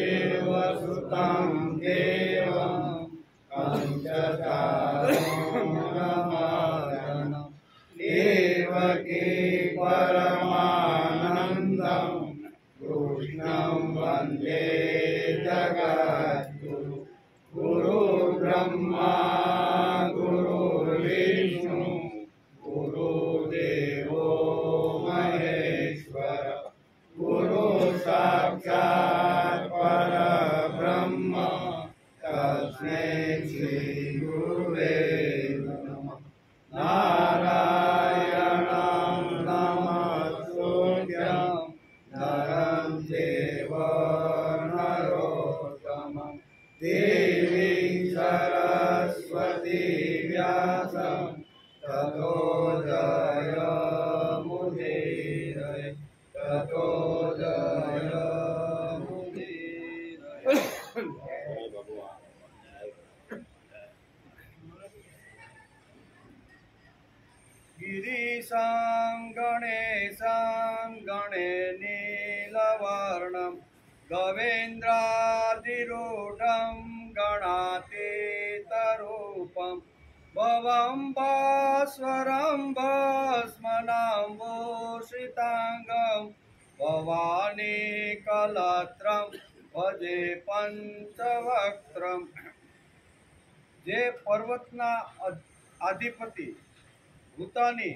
देवसुतं देवं कंचचारूरमर्दनं देवकी परमानन्दं कृष्णं वन्दे जगद्गुरु गुरुर्ब्रह्मा गुरुर्विष्णु गुरुदेवो महेश्वर गुरु साक्षात् परब्रह्म तस्मै श्री गुरुवे नमः। नारायणं नमस्कृत्यं नरं चैव नरोत्तमं देवीं सरस्वती व्यासं ततो जयमुदीरये ततो जयमुदीरये। गिरीशां गणेशां गणे नीलवर्णं गवेन्द्राधिरूढं गणातीतरूपं भवं भास्वरं भस्मनाम्भूषिताङ्गं भवानी कलत्रं भजे पंचवक्त्रं। जे पर्वतना अधिपति भूतानी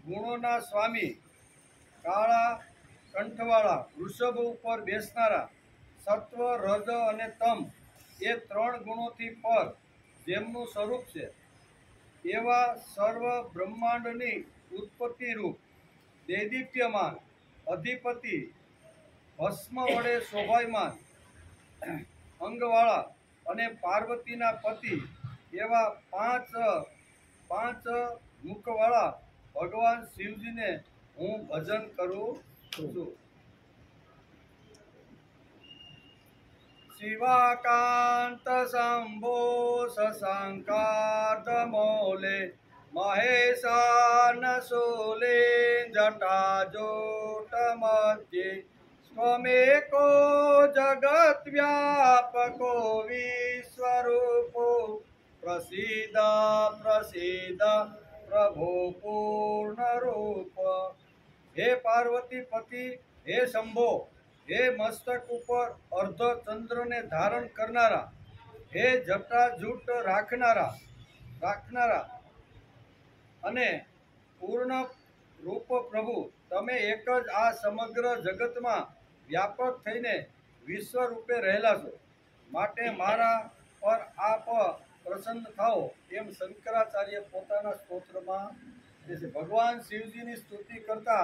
गुणोना स्वामी काळा कंठवाळा वृषभ ઉપર બેસનારા સત્વ રજ અને તમ એ ત્રણ ગુણોથી પર જેમનું સ્વરૂપ છે એવા સર્વ બ્રહ્માંડની ઉત્પત્તિ રૂપ દેદીપ્યમાન અધિપતિ ભસ્મ વડે શોભાયમાન અંગવાળા અને પાર્વતીના પતિ એવા પાંચ મુખવાળા ભગવાન શિવજીને હું ભજન કરું છું। शिवाकांत शंभो शशांकार्ध मौले महेशान शूले जटाजूट मध्ये स्वमेको जगत व्यापको विश्वरूपो प्रसीद प्रसीद प्रभो पूर्ण रूप। हे पार्वती पति हे शंभो हे मस्तक ऊपर अर्ध चंद्र ने धारण करनारा हे जटाजूट राखनारा अने पूर्ण रूप प्रभु तमे एक ज आ समग्र जगत में व्यापक थईने विश्व रूपे रहेला छो माटे मारा पर आप प्रसन्न थाओ एम शंकराचार्य पोताना स्तोत्र में भगवान शिवजी की स्तुति करता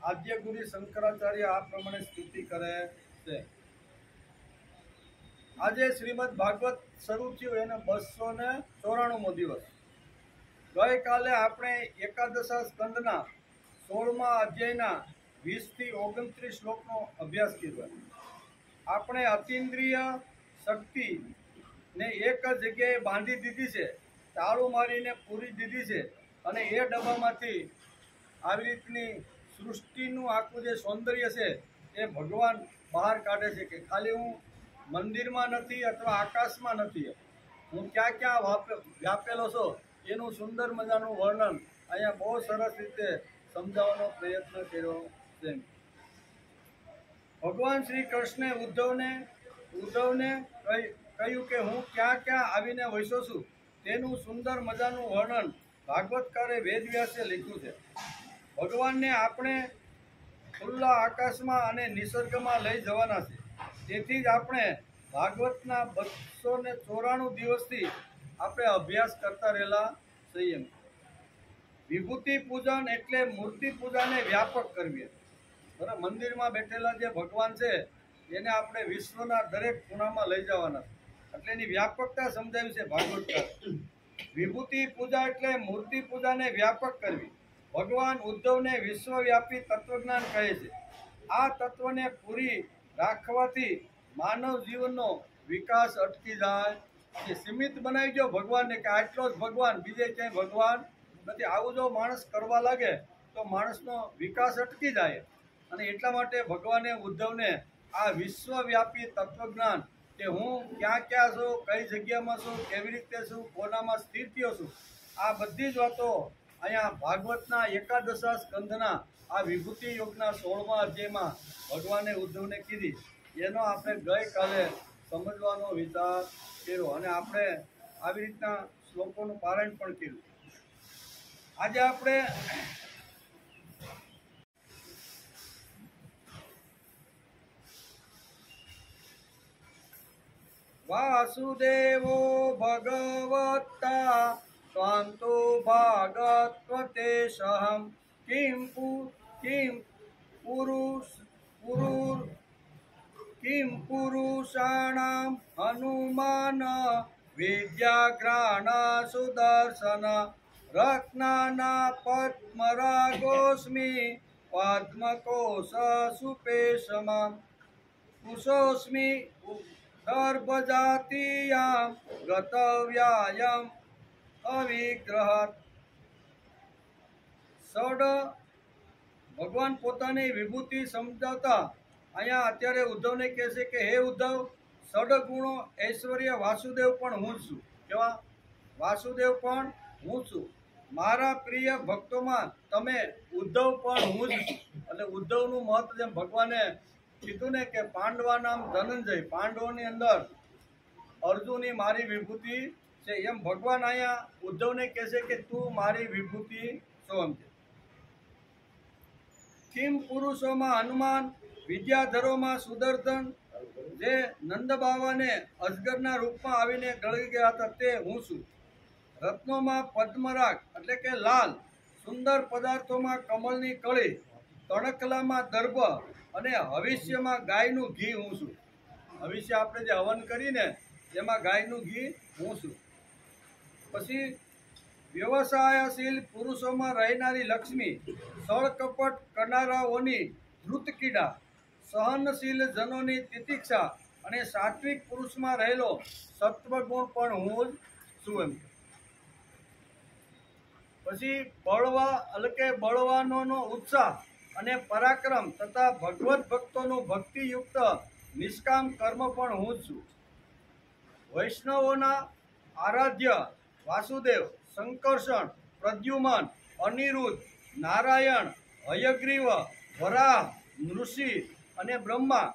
आद्य गुरु शंकराचार्य आ प्रमाणे स्तुति करे छे। आज श्रीमद भागवत शुरू थयुं एने 294मो दिवस। गई काले आपणे एकादशा स्कंदना 16मा अध्यायना 20 થી 29 श्लोकनो अभ्यास कर्यो। आपणे अतीन्द्रिय शक्ति ने एक जग्याए बांधी दीधी छे, ताळू मारीने पूरी दीधी छे अने ए डब्बामांथी આવી રીતની सृष्टिनु आखुं जे सौंदर्य छे ए भगवान बहार काढे छे के खाली हूँ मंदिर में नहीं अथवा आकाश में नहीं, हूँ क्या क्या व्यापेलो छो एनु सुंदर मजानु वर्णन अहींया बहुत सरस रीते समजावવાનો प्रयत्न कर्यो छे। भगवान श्री कृष्णे उद्धवने કહ્યું કે હું ક્યાં ક્યાં આવીને વસ્યો છું તેનું સુંદર મજાનું વર્ણન ભાગવતકારે વેદવ્યાસે લખ્યું છે। ભગવાનને આપણે ખુલ્લા આકાશમાં અને નિસર્ગમાં લઈ જવાના છે, તેથી જ આપણે ભાગવતના 294 દિવસથી આપણે અભ્યાસ કરતા રહેલા છીએ। વિભૂતિ પૂજન એટલે મૂર્તિ પૂજાને વ્યાપક કરવી। બરાબર, મંદિરમાં બેઠેલા જે ભગવાન છે એને આપણે વિશ્વના દરેક ખૂણામાં લઈ જવાના છે, એટલે એની વ્યાપકતા સમજાવી છે ભાગવતકાર। વિભૂતિ પૂજા એટલે મૂર્તિ પૂજાને વ્યાપક કરવી। ભગવાન ઉદ્ધવને વિશ્વવ્યાપી તત્વજ્ઞાન કહે છે। આ તત્વને પૂરી રાખવાથી માનવ જીવનનો વિકાસ અટકી જાય। એ સીમિત બનાવી દો ભગવાનને કે આટલો જ ભગવાન, બીજે ક્યાંય ભગવાન નથી, આવું જો માણસ કરવા લાગે તો માણસનો વિકાસ અટકી જાય। અને એટલા માટે ભગવાને ઉદ્ધવને આ વિશ્વવ્યાપી તત્વજ્ઞાન કે હું ક્યાં ક્યાં છું, કઈ જગ્યામાં છું, કેવી રીતે છું, કોનામાં સ્થિર થયો છું, આ બધી જ વાતો અહીંયા ભાગવતના એકાદશા સ્કંધના આ વિભૂતિ યોગના 16મા અધ્યાયમાં ભગવાને ઉદ્ધવને કીધી. એનો આપણે ગઈકાલે સમજવાનો વિચાર કર્યો અને આપણે આવી રીતના શ્લોકોનું પારાયણ પણ કર્યું. આજે આપણે વાસુદેવો ભગવતા સ્વાંતો ભાગવતે સહમ કિમ પુરુષાણામ હનુમાન વિદ્યાગ્રાણ સુદર્શન રત્નાના પદ્મરાગોસ્મિ પદ્મકોશ સુપેશમા કુશોસ્મિ સર્વજાતીયામ ગતવ્યાયમ અવિગ્રહ. ષડ ભગવાન પોતાની વિભૂતિ સમજાવતા અહીંયા અત્યારે ઉદ્ધવને કહે છે કે હે ઉદ્ધવ, ષડગુણો ઐશ્વર્ય વાસુદેવ પણ હું છું. કેવા? વાસુદેવ પણ હું છું. મારા પ્રિય ભક્તોમાં તમે ઉદ્ધવ પણ હું જ છું. એટલે ઉદ્ધવનું મહત્વ જેમ ભગવાને કીધું ને કે પાંડવા નામ ધનંજય, પાંડવોની અંદર અર્જુનની મારી વિભૂતિ છે, એમ ભગવાન અહીંયા ઉદ્ધવને કહે છે કે તું મારી વિભૂતિ છો. એમ છે. કિમ પુરુષોમાં હનુમાન, વિદ્યાધરોમાં સુદર્શન, જે નંદ બાવાને અજગરના રૂપમાં આવીને ગળી ગયા હતા તે હું છું. રત્નોમાં પદ્મરાગ એટલે કે લાલ, સુંદર પદાર્થોમાં કમળની કળી, તણકલામાં દર્ભ અને હવિષ્યમાં ગાયનું ઘી હું છું. હવિષ્ય આપણે જે હવન કરીને એમાં ગાયનું ઘી હું છું. પછી વ્યવસાયશીલ પુરુષોમાં રહેનારી લક્ષ્મી, સળ કપટ કરનારાઓની ધૃતકીડા, સહનશીલ જનોની તિતિક્ષા અને સાત્વિક પુરુષમાં રહેલો સત્વગુણ પણ હું જ છું. એમ પછી બળવાનોનો ઉત્સાહ અને પરાક્રમ તથા ભગવત ભક્તોનું ભક્તિયુક્ત નિષ્કામ કર્મ પણ હું જ છું. વૈષ્ણવોના આરાધ્ય વાસુદેવ, સંકર્ષણ, પ્રદ્યુમન, અનિરુદ્ધ, નારાયણ, હયગ્રીવ, વરાહ, નૃષિ અને બ્રહ્મા,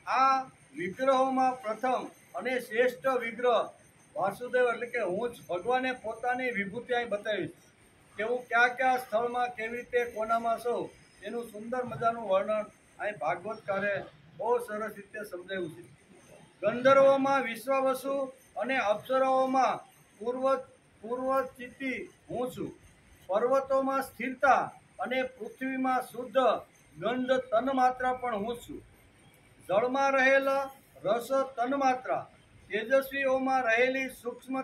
આ વિગ્રહોમાં પ્રથમ અને શ્રેષ્ઠ વિગ્રહ વાસુદેવ એટલે કે હું જ. ભગવાને પોતાની વિભૂતિ અહીં બતાવી કે હું કયા કયા સ્થળમાં કેવી રીતે કોનામાં છું એનું સુંદર મજાનું વર્ણન અહીં ભાગવતકારે બહુ સરસ રીતે સમજાવ્યું છે. ગંધર્વોમાં વિશ્વાવસુ અને અપ્સરાઓમાં પૂર્વચિત્તી હું છું. પર્વતોમાં સ્થિરતા અને પૃથ્વીમાં શુદ્ધ ગંધ તન્માત્રા પણ હું છું. જળમાં રહેલા રસ તન્માત્રા, તેજસ્વીઓમાં રહેલી સૂક્ષ્મ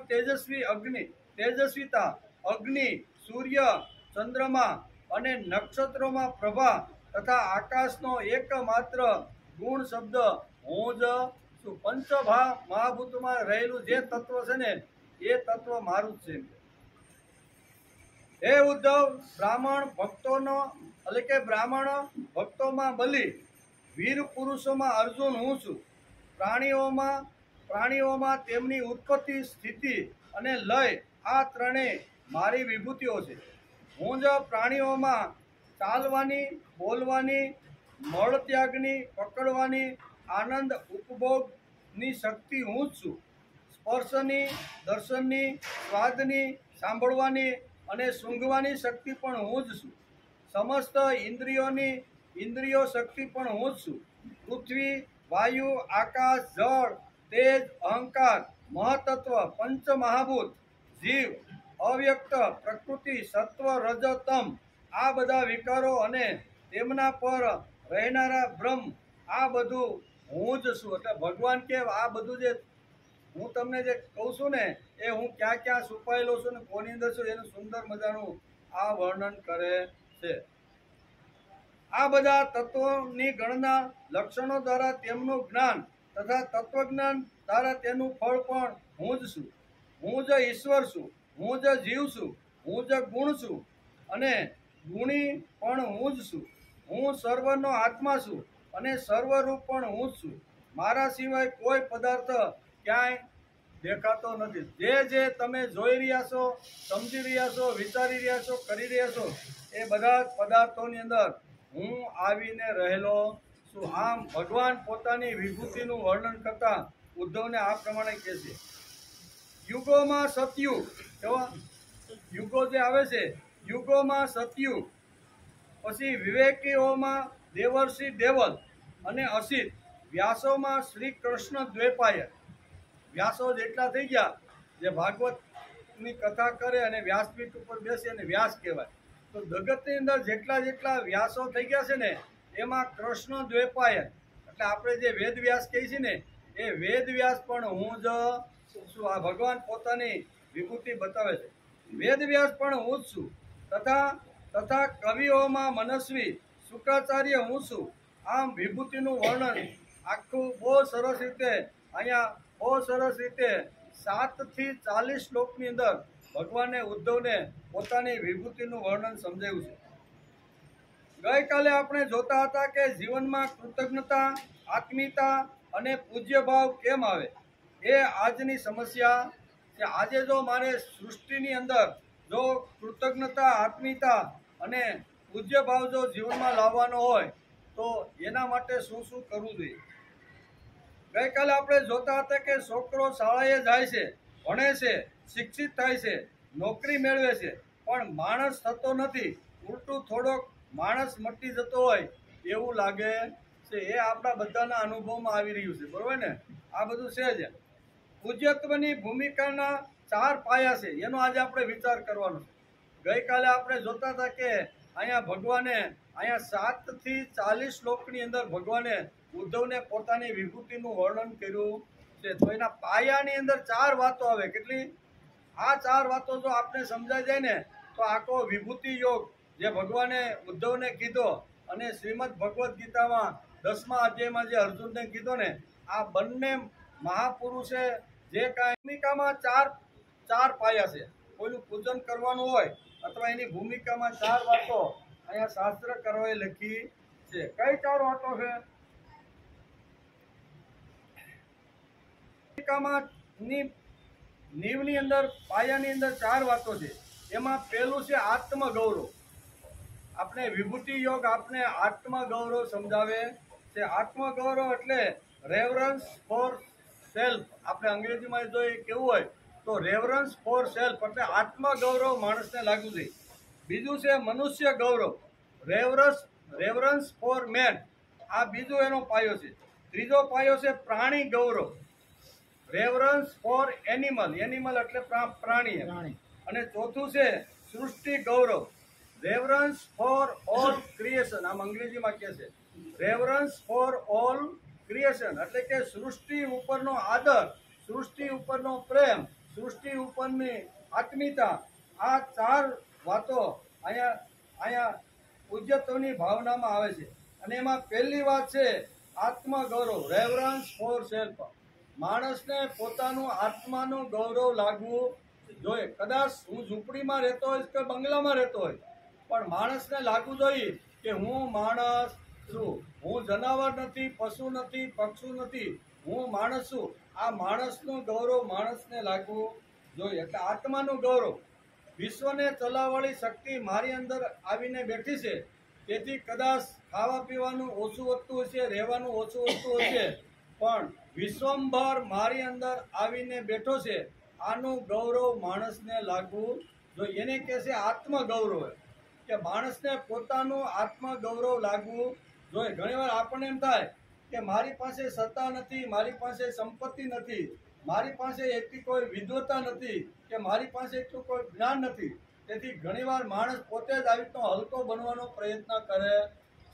તેજસ્વીતા, અગ્નિ, સૂર્ય, ચંદ્રમા અને નક્ષત્રોમાં પ્રભા તથા આકાશનો એકમાત્ર ગુણ શબ્દ હું જ છું. મહાભૂતમાં રહેલું જે તત્વ છે ને એ તત્વ મારું જ છે. હે ઉદ્ધવ, બ્રાહ્મણ ભક્તોમાં બલિ, વીર પુરુષોમાં અર્જુન હું છું. પ્રાણીઓમાં તેમની ઉત્પત્તિ, સ્થિતિ અને લય આ ત્રણેય મારી વિભૂતિઓ છે. હું જ પ્રાણીઓમાં ચાલવાની, બોલવાની, મળત્યાગની, પકડવાની, આનંદ ઉપભોગની શક્તિ હું જ છું. સ્પર્શની, દર્શનની, સ્વાદની, સાંભળવાની અને સૂંઘવાની શક્તિ પણ હું જ છું. સમસ્ત ઇન્દ્રિયો શક્તિ પણ હું જ છું. પૃથ્વી, વાયુ, આકાશ, જળ, તેજ, અહંકાર, મહતત્વ, પંચમહાભૂત, જીવ, અવ્યક્ત પ્રકૃતિ, સત્વ, રજ, તમ આ બધા વિકારો અને તેમના પર રહેનારા બ્રહ્મ, આ બધું હું જ છું. એટલે ભગવાન કે આ બધું જે હું તમને જે કહું છું ને એ હું ક્યાં ક્યાં છુપાયેલો છું ને કોની અંદર છું એનું સુંદર મજાનું આ વર્ણન કરે છે. આ બધા તત્વોની ગણના લક્ષણો દ્વારા તેમનું જ્ઞાન તથા તત્વજ્ઞાન દ્વારા તેનું ફળ પણ હું જ છું. હું જ ઈશ્વર છું, હું જ જીવ છું, હું જ ગુણ છું અને ગુણી પણ હું જ છું. હું સર્વનો આત્મા છું અને સર્વરૂપ પણ હું જ છું. મારા સિવાય કોઈ પદાર્થ ક્યાંય દેખાતો નથી. જે જે તમે જોઈ રહ્યા છો, સમજી રહ્યા છો, વિચારી રહ્યા છો, કરી રહ્યા છો, એ બધા જ પદાર્થોની અંદર હું આવીને રહેલો છું. આમ ભગવાન પોતાની વિભૂતિનું વર્ણન કરતા ઉદ્ધવને આ પ્રમાણે કહે છે, યુગોમાં સતયુગ, કેવા યુગો જે આવે છે, યુગોમાં સતયુગ, પછી વિવેકીઓમાં દેવર્ષિ દેવલ અને અસિત, વ્યાસોમાં શ્રી કૃષ્ણ દ્વૈપાયન. વ્યાસો જેટલા થઈ ગયા, જે ભાગવતની કથા કરે અને વ્યાસપીઠ ઉપર બેસે અને વ્યાસ કહેવાય. તો જગતની અંદર જેટલા જેટલા વ્યાસો થઈ ગયા છે ને, એમાં કૃષ્ણ દ્વૈપાયન એટલે આપણે જે વેદ વ્યાસ કહીએ છીએ ને, એ વેદ વ્યાસ પણ હું જ છું. આ ભગવાન પોતાની વિભૂતિ બતાવે છે. વેદ વ્યાસ પણ હું જ છું. તથા કવિઓમાં મનસ્વી શુક્રાચાર્ય હું છું. આમ વિભૂતિનું વર્ણન આખું બહુ સરસ રીતે અહીંયા બહુ સરસ રીતે 7 થી 40 શ્લોકની અંદર ભગવાને ઉદ્ધવને પોતાની વિભૂતિનું વર્ણન સમજાવ્યું છે. ગઈકાલે આપણે જોતા હતા કે જીવનમાં કૃતજ્ઞતા, આત્મીયતા અને પૂજ્ય ભાવ કેમ આવે, એ આજની સમસ્યા છે. આજે જો મારે સૃષ્ટિની અંદર જો કૃતજ્ઞતા, આત્મીયતા અને પૂજ્ય ભાવ જો જીવનમાં લાવવાનો હોય તો એના માટે શું શું કરવું જોઈએ. ગઈકાલે આપણે જોતા હતા કે છોકરો શાળાએ જાય છે, ભણે છે, શિક્ષિત થાય છે, નોકરી મેળવે છે, પણ માણસ થતો નથી. ઉલટું થોડોક માણસ મટી જતો હોય એવું લાગે છે. એ આપણા બધાના અનુભવમાં આવી રહ્યું છે, બરોબર ને? આ બધું છે જ. પૂજ્યત્વની ભૂમિકાના 4 પાયા છે, એનો આજે આપણે વિચાર કરવાનો છે. ગઈકાલે આપણે જોતા હતા કે અહીંયા ભગવાને અહીંયા 7 થી 40 શ્લોકની અંદર ભગવાને ઉદ્ધવને પોતાની વિભૂતિનું વર્ણન કર્યું છે. તો એના પાયાની અંદર 4 વાતો આવે. કેટલી? આ 4 વાતો જો આપણે સમજાઈ જાય ને તો આખો વિભૂતિ યોગ જે ભગવાને ઉદ્ધવને કીધો અને શ્રીમદ ભગવદ્ ગીતામાં 10મા અધ્યાયમાં જે અર્જુનને કીધો ને, આ બંને મહાપુરુષે જે કાંઈ ભૂમિકામાં 4 પાયા છે. કોઈનું પૂજન કરવાનું હોય અથવા એની ભૂમિકામાં 4 વાતો અહીંયા શાસ્ત્ર કરોએ લખી છે. કઈ 4 વાતો છે? ભૂમિકામાં નીવની અંદર પાયાની અંદર 4 વાતો છે. એમાં પહેલું છે આત્મગૌરવ. આપણે વિભૂતિ યોગ આપણે આત્મગૌરવ સમજાવે છે. આત્મગૌરવ એટલે રેવરન્સ ફોર સેલ્ફ. આપણે અંગ્રેજીમાં જો એ કેવું હોય તો રેવરન્સ ફોર સેલ્ફ એટલે આત્મગૌરવ માણસને લાગવું જોઈએ. બીજું છે મનુષ્ય ગૌરવ, રેવરન્સ ફોર મેન. આ બીજો એનો પાયો છે. ત્રીજો પાયો છે પ્રાણી ગૌરવ, રેવરન્સ ફોર એનિમલ એટલે પ્રાણી. અને ચોથું છે સૃષ્ટિ ગૌરવ, રેવરન્સ ફોર ઓલ ક્રિએશન. આમ અંગ્રેજીમાં કહે છે રેવરન્સ ફોર ઓલ ક્રિએશન એટલે કે સૃષ્ટિ ઉપરનો આદર, સૃષ્ટિ ઉપરનો પ્રેમ, સૃષ્ટિ ઉપરની આત્મીયતા. આ 4 વાતો અહીંયા પૂજ્યત્વની ભાવનામાં આવે છે. અને એમાં પહેલી વાત છે આત્મગૌરવ, રેવરન્સ ફોર સેલ્ફ. માણસને પોતાનું આત્માનું ગૌરવ લાગવું જોઈએ. કદાચ હું ઝૂંપડીમાં રહેતો હોય કે બંગલામાં રહેતો હોય, પણ માણસને લાગવું જોઈએ કે હું માણસ છું, હું જનાવર નથી, પશુ નથી, પક્ષુ નથી, હું માણસ છું. આ માણસનું ગૌરવ માણસને લાગવું જોઈએ. એટલે આત્માનું ગૌરવ. વિશ્વને ચલાવવાળી શક્તિ મારી અંદર આવીને બેઠી છે. તેથી કદાચ ખાવા પીવાનું ઓછું વધતું હશે, રહેવાનું ઓછું વધતું હશે, પણ વિશ્વંભર મારી અંદર આવીને બેઠો છે. આનું ગૌરવ માણસને લાગવું જોઈએ. એને કહે છે આત્મગૌરવ, કે માણસને પોતાનું આત્મગૌરવ લાગવું જોઈએ. ઘણીવાર આપણને એમ થાય કે મારી પાસે સત્તા નથી, મારી પાસે સંપત્તિ નથી, મારી પાસે એટલી કોઈ વિદ્વતા નથી, કે મારી પાસે એટલું કોઈ જ્ઞાન નથી. તેથી ઘણીવાર માણસ પોતે જ આવી રીતનો હલકો બનવાનો પ્રયત્ન કરે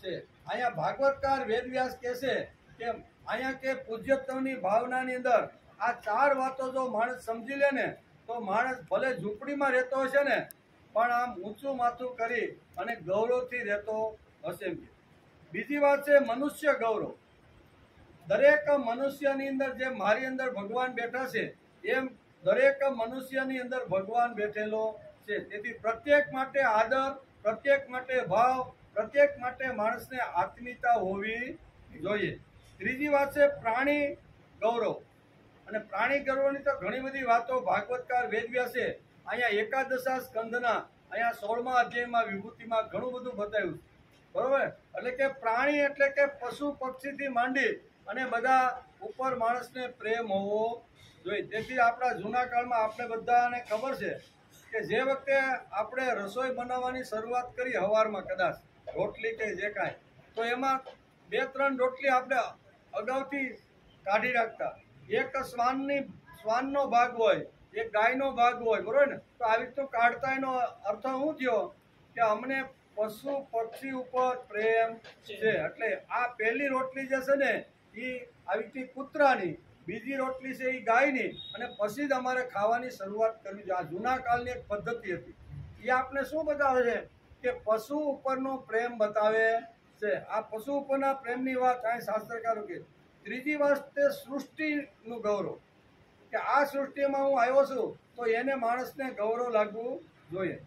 છે. અહીંયા ભાગવતકાર વેદવ્યાસ કહે છે કે અહીંયા કે પૂજ્યત્વની ભાવનાની અંદર આ 4 વાતો જો માણસ સમજી લે ને તો માણસ ભલે ઝૂંપડીમાં રહેતો હશે ને, પણ આમ ઊંચું માથું કરી અને ગૌરવથી રહેતો હશે. બીજી વાત છે મનુષ્ય ગૌરવ. દરેક મનુષ્યની અંદર જે મારી અંદર ભગવાન બેઠા છે એમ દરેક મનુષ્યની અંદર ભગવાન બેઠેલો છે. તેથી પ્રત્યેક માટે આદર, પ્રત્યેક માટે ભાવ, પ્રત્યેક માટે માણસને આત્મીયતા હોવી જોઈએ। ત્રીજી વાત છે પ્રાણી ગૌરવ, અને પ્રાણી ગૌરવની તો ઘણી બધી વાતો ભાગવતકાર વેદવ્યાસે અહીંયા એકાદશા સ્કંદના અહીંયા 16મા અધ્યાયમાં વિભૂતિમાં ઘણું બધું બતાવ્યું, બરોબર। એટલે કે પ્રાણી એટલે કે પશુ પક્ષીથી માંડી અને બધા ઉપર માણસને પ્રેમ હોવો જોઈએ। તેથી આપણા જૂના કાળમાં આપણે બધાને ખબર છે કે જે વખતે આપણે રસોઈ બનાવવાની શરૂઆત કરી સવારમાં, કદાચ રોટલી કે જે કાંઈ, તો એમાં 2-3 રોટલી આપણે અગાઉથી કાઢી રાખતા। એક શ્વાનનો ભાગ હોય, એક ગાયનો ભાગ હોય, બરોબર ને? તો આવી રીતનું કાઢતા, એનો અર્થ શું થયો કે અમને પશુ પક્ષી ઉપર પ્રેમ છે। એટલે આ પહેલી રોટલી જે છે ને એ આવી રીતે કૂતરાની, બીજી રોટલી છે એ ગાયની, અને પછી જ અમારે ખાવાની શરૂઆત કરવી જોઈએ। આ જૂના કાળની એક પદ્ધતિ હતી। એ આપણે શું બતાવે છે કે પશુ ઉપરનો પ્રેમ બતાવે છે। આ પશુ ઉપરના પ્રેમની વાત અહીં શાસ્ત્રકારો કે। ત્રીજી વાત તે સૃષ્ટિનું ગૌરવ, કે આ સૃષ્ટિમાં હું આવ્યો છું તો એને માણસને ગૌરવ લાગવું જોઈએ।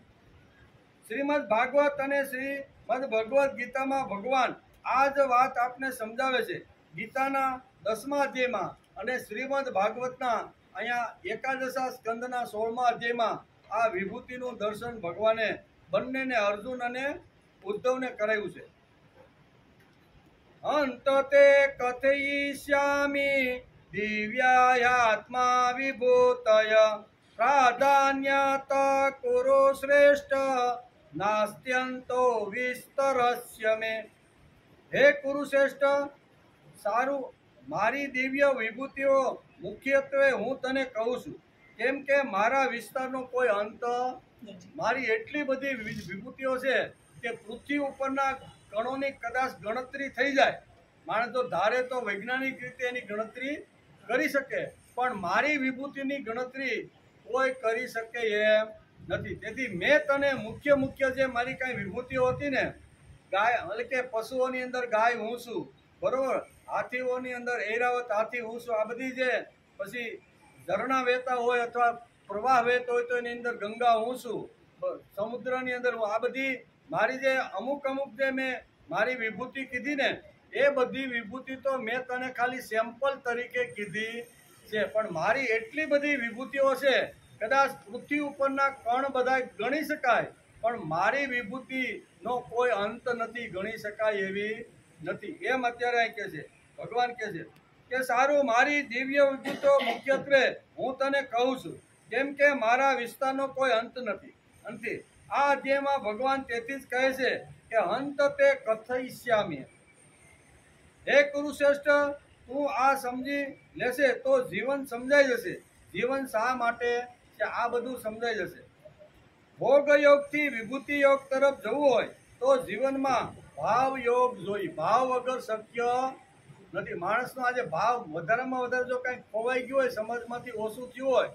શ્રીમદ ભાગવત અને શ્રીમદ ભગવદ્ ગીતામાં ભગવાન આ જ વાત આપને સમજાવે છે। ગીતાના 10મા અધ્યાયમાં અને શ્રીમદ ભાગવતના અહીંયા એકાદશા સ્કંદના 16મા અધ્યાયમાં આ વિભૂતિનું દર્શન ભગવાને બંનેને, અર્જુન અને ઉદ્ધવને કરાવ્યું છે। અંતતે કથયિષ્યામિ દિવ્યાયાત્મા વિભૂતય પ્રાધાન્યત કુરુ શ્રેષ્ઠ નાસ્ત્યંતો વિસ્તરસ્ય મે। હે કુરુશ્રેષ્ઠ, સારું, મારી દિવ્ય વિભૂતિઓ મુખ્યત્વે હું તને કહું છું, કેમ કે મારા વિસ્તારનો કોઈ અંત નથી। મારી એટલી બધી વિભૂતિઓ છે કે પૃથ્વી ઉપરના કણોની કદાચ ગણતરી થઈ જાય, માણસ તો ધારે તો વૈજ્ઞાનિક રીતે એની ગણતરી કરી શકે, પણ મારી વિભૂતિની ગણતરી કોઈ કરી શકે એમ નથી। તેથી મેં તને મુખ્ય જે મારી કાંઈ વિભૂતિઓ હતી ને, ગાય એટલે કે પશુઓની અંદર ગાય હું છું, બરોબર, હાથીઓની અંદર ઐરાવત હાથી હું છું, આ બધી જે પછી ઝરણા વહેતા હોય અથવા પ્રવાહ વહેતો હોય તો એની અંદર ગંગા હું છું, સમુદ્રની અંદર હું, આ બધી મારી જે અમુક જે મેં મારી વિભૂતિ કીધી ને, એ બધી વિભૂતિ તો મેં તને ખાલી સેમ્પલ તરીકે કીધી છે, પણ મારી એટલી બધી વિભૂતિઓ છે કદાચ પૃથ્વી ઉપરના કણ બધા ગણી શકાય, પણ મારી વિભૂતિનો કોઈ અંત નથી, ગણી શકાય એવી નથી। એમ અત્યારે અહીં કહે છે, ભગવાન કહે છે કે સારું, મારી દિવ્ય વિભૂતિઓ મુખ્યત્વે હું તને કહું છું, કેમ કે મારા વિસ્તારનો કોઈ અંત નથી। આ અધ્યાયમાં ભગવાન તેથી જ કહે છે કે અંત તે કથયિષ્યામિ। હે કુરુશ્રેષ્ઠ, તું આ સમજી લેશે તો જીવન સમજાઈ જશે। જીવન શા માટે છે આ બધું સમજાઈ જશે। ભોગ યોગથી વિભૂતિ યોગ તરફ જવું હોય તો જીવનમાં ભાવ યોગ જોઈએ। ભાવ વગર શક્ય નથી। માણસનો આજે ભાવ વધારેમાં વધારે જો કંઈક ખોવાઈ ગયું હોય, સમાજમાંથી ઓછું થયું હોય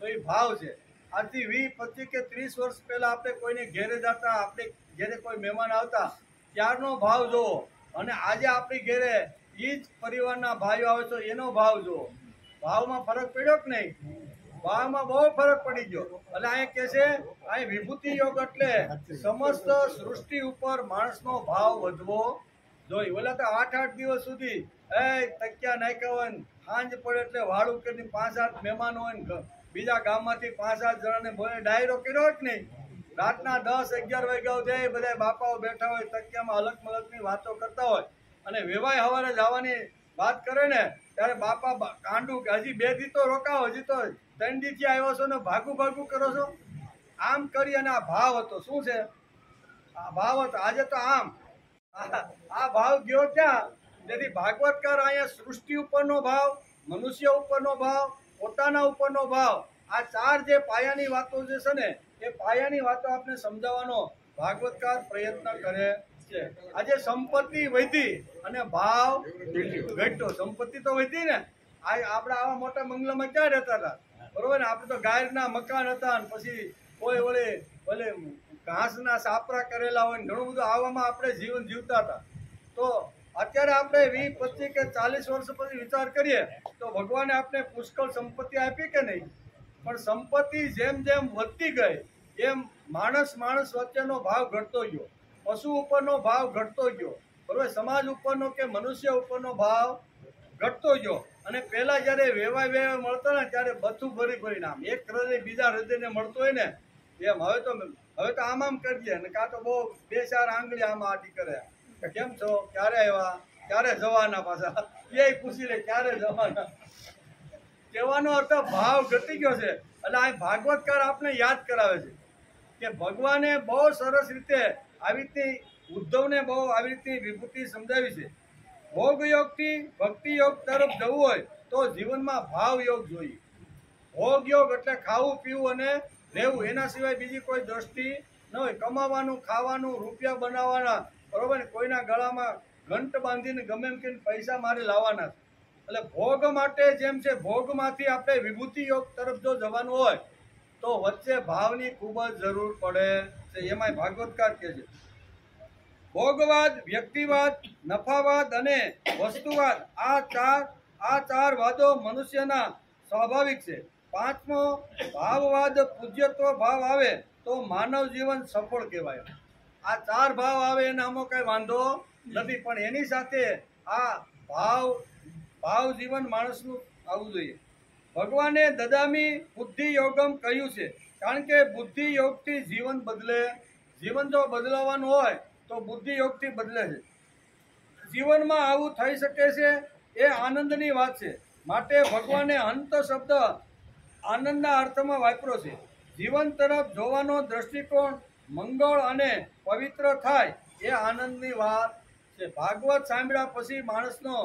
તો એ ભાવ છે। આજથી 20, 25 કે 30 વર્ષ પહેલા આપણે કોઈને ઘેરે જતા, આપણે ઘેરે કોઈ મહેમાન આવતા, ત્યારનો ભાવ જોવો, અને આજે આપણી ઘેરે એ જ પરિવારના ભાઈઓ આવે તો એનો ભાવ જોવો। ભાવમાં ફરક પડ્યો કે નહીં? ભાવમાં બહુ ફરક પડી ગયો। એટલે અહીં કહે છે, અહીં વિભૂતિ યોગ એટલે સમસ્ત સૃષ્ટિ ઉપર માણસનો ભાવ વધવો જોઈએ। ઓલા તો 8-8 દિવસ સુધી તકિયા નાખ્યા હોય, સાંજ પડે એટલે વાળું કરીને 5-7 મહેમાન હોય ને બીજા ગામમાંથી 5-7 જણાને બોલે ડાયરો કર્યો જ નહીં। રાતના 10-11 વાગ્યા સુધી બધા બાપાઓ બેઠા હોય, તકિયામાં અલગ મલગની વાતો કરતા હોય, અને વેવાય સવારે જવાની વાત કરે ને ત્યારે બાપા કાંડું કે હજી 2 દી તો રોકાવો, હજી તો 3 દીથી આવ્યો છો ને ભાગું કરો છો। આમ કરી અને આ ભાવ હતો, શું છે આ ભાવ હતો। આજે તો આમ આ ભાવ ગયો ક્યાં? જેથી ભાગવતકાર અહીંયા સૃષ્ટિ ઉપરનો ભાવ, મનુષ્ય ઉપરનો ભાવ, પોતાના ઉપરનો ભાવ, આ 4 જે પાયાની વાતો જે છે ને, એ પાયાની વાતો આપણે સમજાવવાનો ભાગવતકાર પ્રયત્ન કરે છે। આજે સંપત્તિ વધી અને ભાવ ઘટ્યો। સંપત્તિ તો વધી ને, આપણે આવા મોટા બંગલામાં ક્યાં રહેતા હતા, બરોબર ને? આપણે તો ગાયરના મકાન હતા, ને પછી કોઈ ઓલે ઘાસના સાપરા કરેલા હોય ને ઘણું બધું આવામાં આપણે જીવન જીવતા હતા। તો અત્યારે આપણે 20, 25 કે 40 વર્ષ પછી વિચાર કરીએ તો ભગવાને આપણે પુષ્કળ સંપત્તિ આપી કે નહીં? પણ સંપત્તિ જેમ જેમ વધતી ગઈ એમ માણસ વચ્ચેનો ભાવ ઘટતો ગયો, પશુ ઉપરનો ભાવ ઘટતો ગયો, બરોબર, સમાજ ઉપરનો કે મનુષ્ય ઉપરનો ભાવ ઘટતો ગયો. અને પહેલા જ્યારે વેવાય મળતો ને ત્યારે બધું ભરી ભરીને આમ એક હૃદય બીજા હૃદયને મળતો હોય ને એમ. હવે તો આમ કરજે ને કાં તો બહુ બે ચાર આંગળી આમાં આટી કરે કે કેમ છો, ક્યારે આવ્યા, ક્યારે જવાના, પાછા એ પૂછી લે ક્યારે જવાના. કહેવાનો અર્થ ભાવ ઘટી ગયો છે. એટલે આ ભાગવતકાર આપણે યાદ કરાવે છે કે ભગવાને બહુ સરસ રીતે આવી રીતની ઉદ્ધવને બહુ આવી રીતની વિભૂતિ સમજાવી છે. ભોગ યોગથી ભક્તિ યોગ તરફ જવું હોય તો જીવનમાં ભાવ યોગ જોઈએ. ભોગ યોગ એટલે ખાવું પીવું અને રહેવું, એના સિવાય બીજી કોઈ દ્રષ્ટિ ન હોય. કમાવાનું, ખાવાનું, રૂપિયા બનાવવાના, બરોબર ને, કોઈના ગળામાં ઘંટ બાંધીને ગમે એમ કે પૈસા મારે લાવવાના. એટલે ભોગ માટે જેમ છે, ભોગમાંથી આપણે વિભૂતિ યોગ તરફ જો જવાનું હોય તો વચ્ચે ભાવની ખૂબ જ જરૂર પડે છે. એમાંય ભાગવતકાર કહે છે ભોગવાદ, વ્યક્તિવાદ, નફાવાદ અને વસ્તુવાદ આ ચાર વાદો મનુષ્યના સ્વાભાવિક છે. પાંચમો ભાવવાદ, પૂજ્યત્વ ભાવ આવે તો માનવ જીવન સફળ કહેવાય. આ ચાર ભાવ આવે એનામાં કઈ વાંધો નથી, પણ એની સાથે આ ભાવ જીવન માણસનું આવવું જોઈએ. ભગવાને દદામી બુદ્ધિ યોગમ કહ્યું છે, કારણ કે બુદ્ધિ યોગથી જીવન બદલે. જીવન જો બદલાવાનું હોય તો બુદ્ધિ યોગથી બદલે છે. જીવનમાં આવું થઈ શકે છે એ આનંદની વાત છે. માટે ભગવાને અંત શબ્દ આનંદના અર્થમાં વાપર્યો છે. જીવન તરફ જોવાનો દ્રષ્ટિકોણ મંગળ અને પવિત્ર થાય એ આનંદની વાત છે. ભાગવત સાંભળ્યા પછી માણસનો